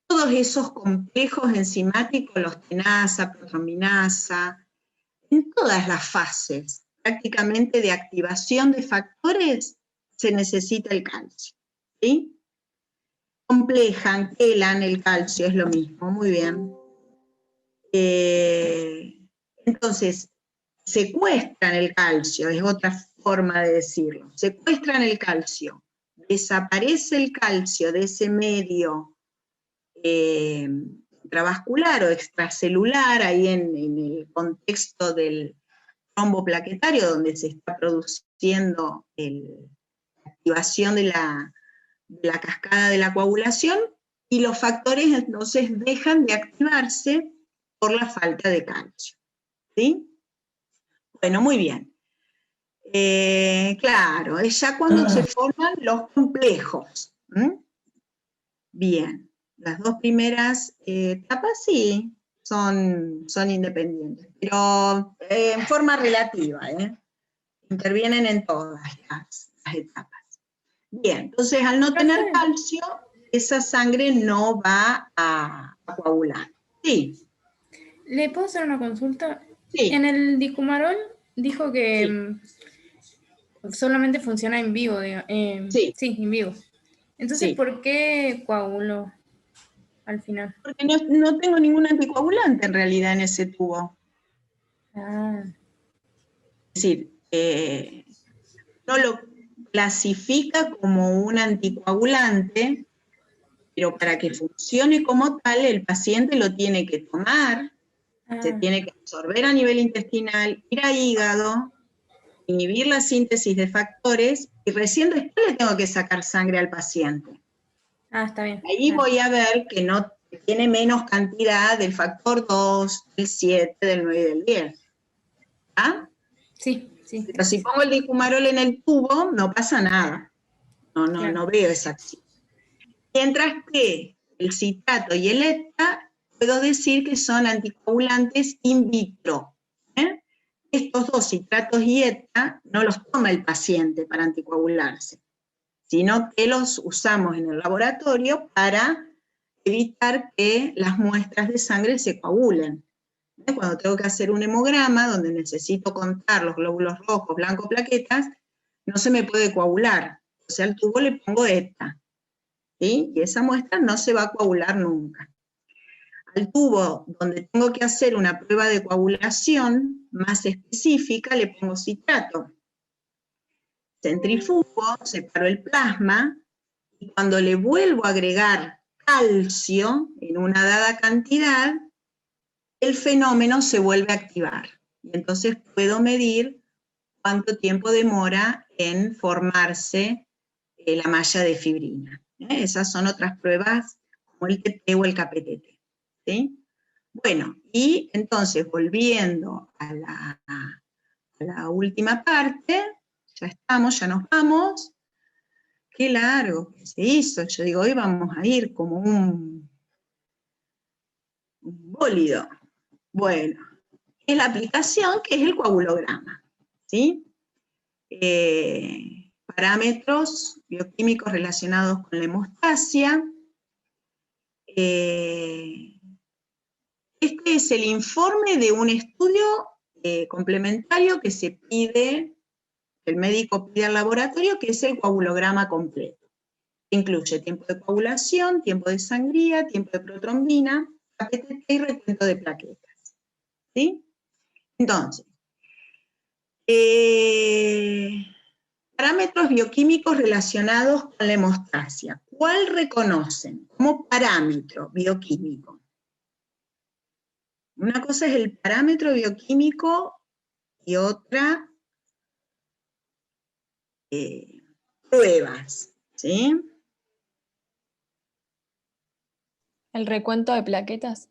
todos esos complejos enzimáticos, los tenasa, protrombinasa, en todas las fases, prácticamente de activación de factores, se necesita el calcio, ¿sí? Complejan, quelan el calcio, es lo mismo, muy bien. Entonces, secuestran el calcio, es otra forma de decirlo, secuestran el calcio, desaparece el calcio de ese medio intravascular o extracelular, ahí en el contexto del trombo plaquetario, donde se está produciendo la activación de la cascada de la coagulación, y los factores entonces dejan de activarse por la falta de calcio. ¿Sí? Bueno, muy bien. Claro, es ya cuando se forman los complejos. Bien, las dos primeras etapas sí son independientes, pero en forma relativa, intervienen en todas las etapas. Bien, entonces al no tener calcio, esa sangre no va a coagular. Sí. ¿Le puedo hacer una consulta? Sí. En el dicumarol dijo que solamente funciona en vivo. Sí, en vivo. Entonces, ¿por qué coaguló al final? Porque no tengo ningún anticoagulante en realidad en ese tubo. Ah. Es decir, no lo clasifica como un anticoagulante, pero para que funcione como tal, el paciente lo tiene que tomar, se tiene que absorber a nivel intestinal, ir a hígado, inhibir la síntesis de factores, y recién después le tengo que sacar sangre al paciente. Ah, está bien. Ahí voy a ver que no tiene menos cantidad del factor 2, del 7, del 9 y del 10. ¿Ah? Sí, sí. Pero si pongo el dicumarol en el tubo, no pasa nada. No veo esa acción. Mientras que el citrato y el ETA, puedo decir que son anticoagulantes in vitro. Estos dos, citratos y ETA, no los toma el paciente para anticoagularse, sino que los usamos en el laboratorio para evitar que las muestras de sangre se coagulen. Cuando tengo que hacer un hemograma, donde necesito contar los glóbulos rojos, blancos, plaquetas, no se me puede coagular. O sea, al tubo le pongo ETA, ¿sí? Y esa muestra no se va a coagular nunca. Al tubo donde tengo que hacer una prueba de coagulación más específica, le pongo citrato. Centrifugo, separo el plasma, y cuando le vuelvo a agregar calcio en una dada cantidad, el fenómeno se vuelve a activar. Y entonces puedo medir cuánto tiempo demora en formarse la malla de fibrina. Esas son otras pruebas como el TT o el KPTT. ¿Sí? Bueno, y entonces volviendo a la última parte, ya estamos, ya nos vamos. Qué largo que se hizo. Yo digo, hoy vamos a ir como un bólido. Bueno, es la aplicación que es el coagulograma, ¿sí? Parámetros bioquímicos relacionados con la hemostasia. Este es el informe de un estudio complementario que se pide, que el médico pide al laboratorio, que es el coagulograma completo. Incluye tiempo de coagulación, tiempo de sangría, tiempo de protrombina, KPTT y recuento de plaquetas. ¿Sí? Entonces, parámetros bioquímicos relacionados con la hemostasia. ¿Cuál reconocen como parámetro bioquímico? Una cosa es el parámetro bioquímico y otra pruebas, ¿sí? ¿El recuento de plaquetas?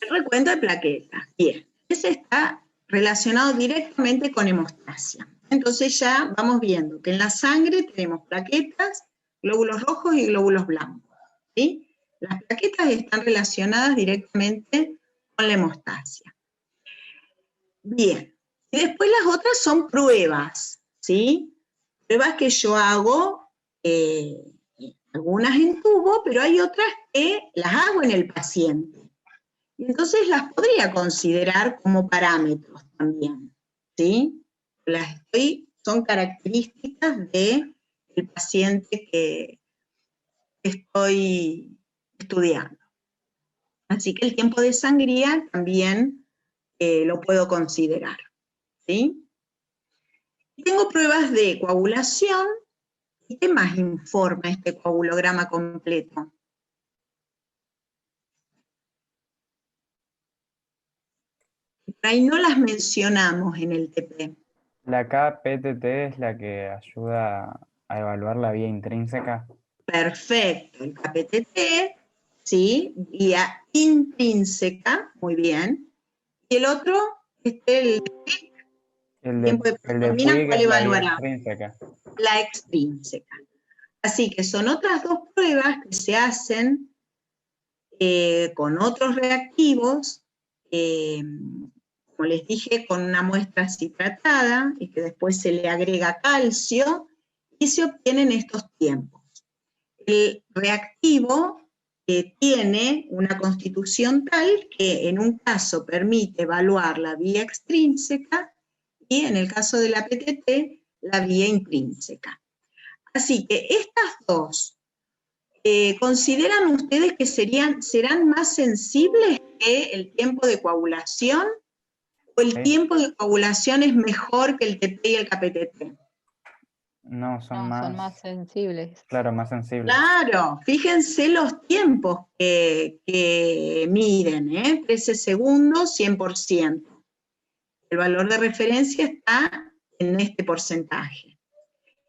El recuento de plaquetas, bien. Ese está relacionado directamente con hemostasia. Entonces ya vamos viendo que en la sangre tenemos plaquetas, glóbulos rojos y glóbulos blancos, ¿sí? Las plaquetas están relacionadas directamente con la hemostasia. Bien. Y después las otras son pruebas, ¿sí? Pruebas que yo hago, algunas en tubo, pero hay otras que las hago en el paciente. Y entonces las podría considerar como parámetros también, ¿sí? Son características del paciente que estoy estudiando. Así que el tiempo de sangría también lo puedo considerar, ¿sí? Y tengo pruebas de coagulación. ¿Y qué más informa este coagulograma completo? Por ahí no las mencionamos en el TP. La KPTT es la que ayuda a evaluar la vía intrínseca. Perfecto, el KPTT, ¿sí? Vía intrínseca, muy bien. Y el otro, el tiempo de protrombina, ¿cuál Puig es la vía evaluará? extrínseca. La extrínseca. Así que son otras dos pruebas que se hacen con otros reactivos, como les dije, con una muestra así tratada, y que después se le agrega calcio, y se obtienen estos tiempos. El reactivo tiene una constitución tal que en un caso permite evaluar la vía extrínseca, y en el caso de la PTT, la vía intrínseca. Así que estas dos, ¿consideran ustedes que serán más sensibles que el tiempo de coagulación? ¿O el tiempo de coagulación es mejor que el TP y el KPTT? No, son más sensibles. Claro, más sensibles. Claro, fíjense los tiempos que miden, 13 segundos, 100%. El valor de referencia está en este porcentaje.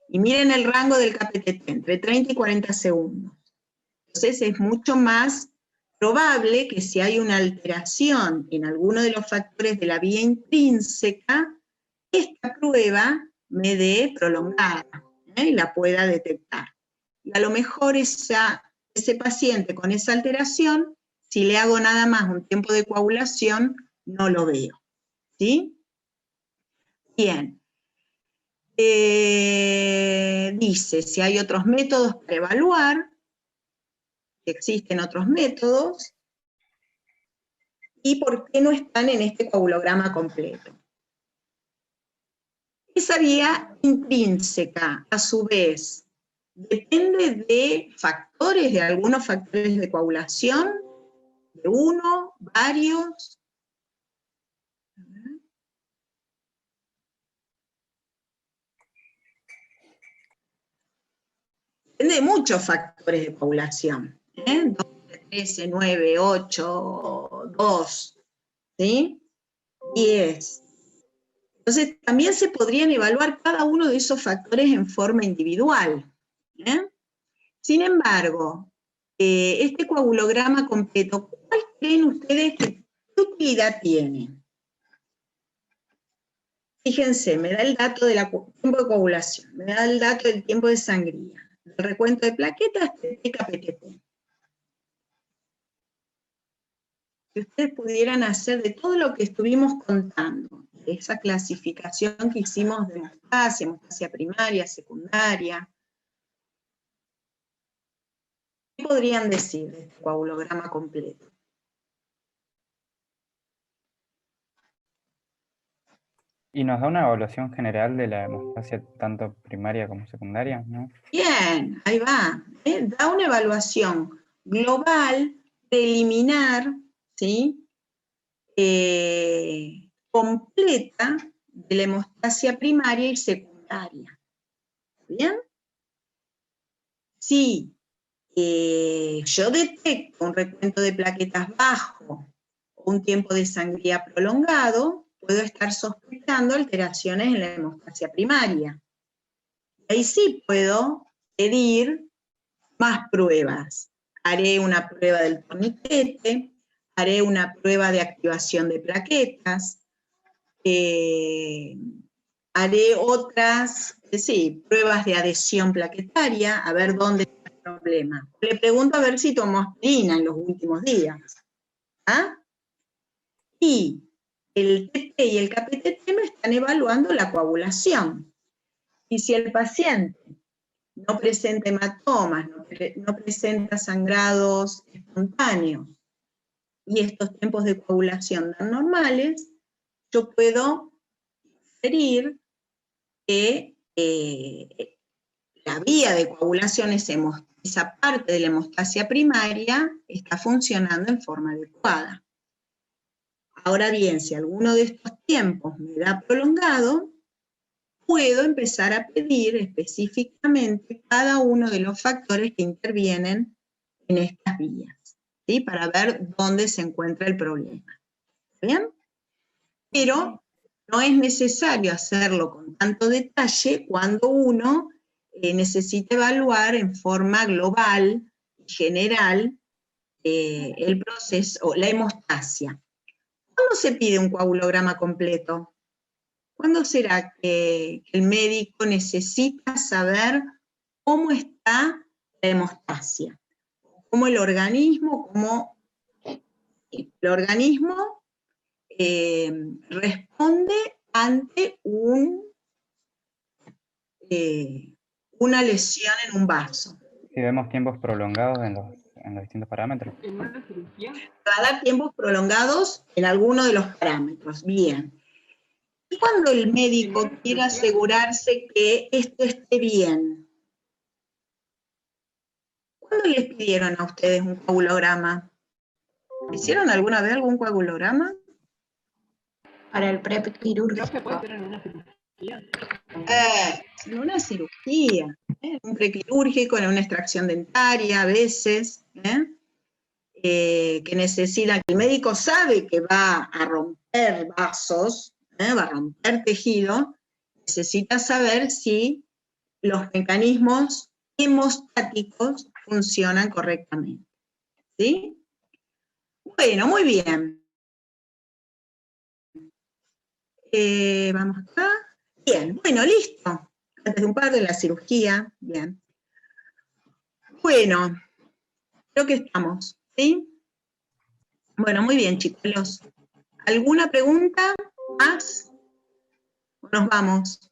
Y miren el rango del KPTT, entre 30 y 40 segundos. Entonces es mucho más probable que si hay una alteración en alguno de los factores de la vía intrínseca, esta prueba me dé prolongada y la pueda detectar. Y a lo mejor ese paciente con esa alteración, si le hago nada más un tiempo de coagulación, no lo veo. ¿Sí? Bien. Dice, si hay otros métodos para evaluar, existen otros métodos, y por qué no están en este coagulograma completo. Esa vía intrínseca, a su vez, depende de factores, de algunos factores de coagulación, de uno, varios. Depende de muchos factores de coagulación. 12, 13, 9, 8, 2, ¿sí? 10. Entonces, también se podrían evaluar cada uno de esos factores en forma individual. Sin embargo, este coagulograma completo, ¿cuál creen ustedes qué utilidad tiene? Fíjense, me da el dato del tiempo de coagulación, me da el dato del tiempo de sangría, del recuento de plaquetas, de KPTT. Si ustedes pudieran hacer de todo lo que estuvimos contando, de esa clasificación que hicimos de hemostasia primaria, secundaria, ¿qué podrían decir de este coagulograma completo? Y nos da una evaluación general de la hemostasia tanto primaria como secundaria, ¿no? Bien, ahí va. Da una evaluación global, preliminar, ¿sí? Completa de la hemostasia primaria y secundaria. ¿Bien? Si yo detecto un recuento de plaquetas bajo o un tiempo de sangría prolongado, puedo estar sospechando alteraciones en la hemostasia primaria. Ahí sí puedo pedir más pruebas. Haré una prueba del torniquete, haré una prueba de activación de plaquetas, haré otras, pruebas de adhesión plaquetaria, a ver dónde está el problema. Le pregunto a ver si tomó aspirina en los últimos días. ¿Ah? Y el TT y el KPTT me están evaluando la coagulación. Y si el paciente no presenta hematomas, no presenta sangrados espontáneos, y estos tiempos de coagulación dan normales, yo puedo inferir que la vía de coagulación, esa parte de la hemostasia primaria, está funcionando en forma adecuada. Ahora bien, si alguno de estos tiempos me da prolongado, puedo empezar a pedir específicamente cada uno de los factores que intervienen en estas vías, ¿sí? Para ver dónde se encuentra el problema. ¿Bien? Pero no es necesario hacerlo con tanto detalle cuando uno necesita evaluar en forma global y general el proceso, la hemostasia. ¿Cuándo se pide un coagulograma completo? ¿Cuándo será que el médico necesita saber cómo está la hemostasia? Cómo el organismo responde ante una lesión en un vaso. Si vemos tiempos prolongados en los distintos parámetros. Va a dar tiempos prolongados en alguno de los parámetros. Bien. Y cuando el médico quiere asegurarse que esto esté bien, ¿cuándo les pidieron a ustedes un coagulograma? ¿Hicieron alguna vez algún coagulograma? Para el prep quirúrgico. Creo que puede ser en una cirugía. En una cirugía, en un prequirúrgico, en una extracción dentaria a veces, que necesita, que el médico sabe que va a romper vasos, va a romper tejido, necesita saber si los mecanismos hemostáticos funcionan correctamente. ¿Sí? Bueno, muy bien. Vamos acá. Bien, bueno, listo. Antes de un par de la cirugía, bien. Bueno, creo que estamos, ¿sí? Bueno, muy bien, chicos. ¿Alguna pregunta más? Nos vamos.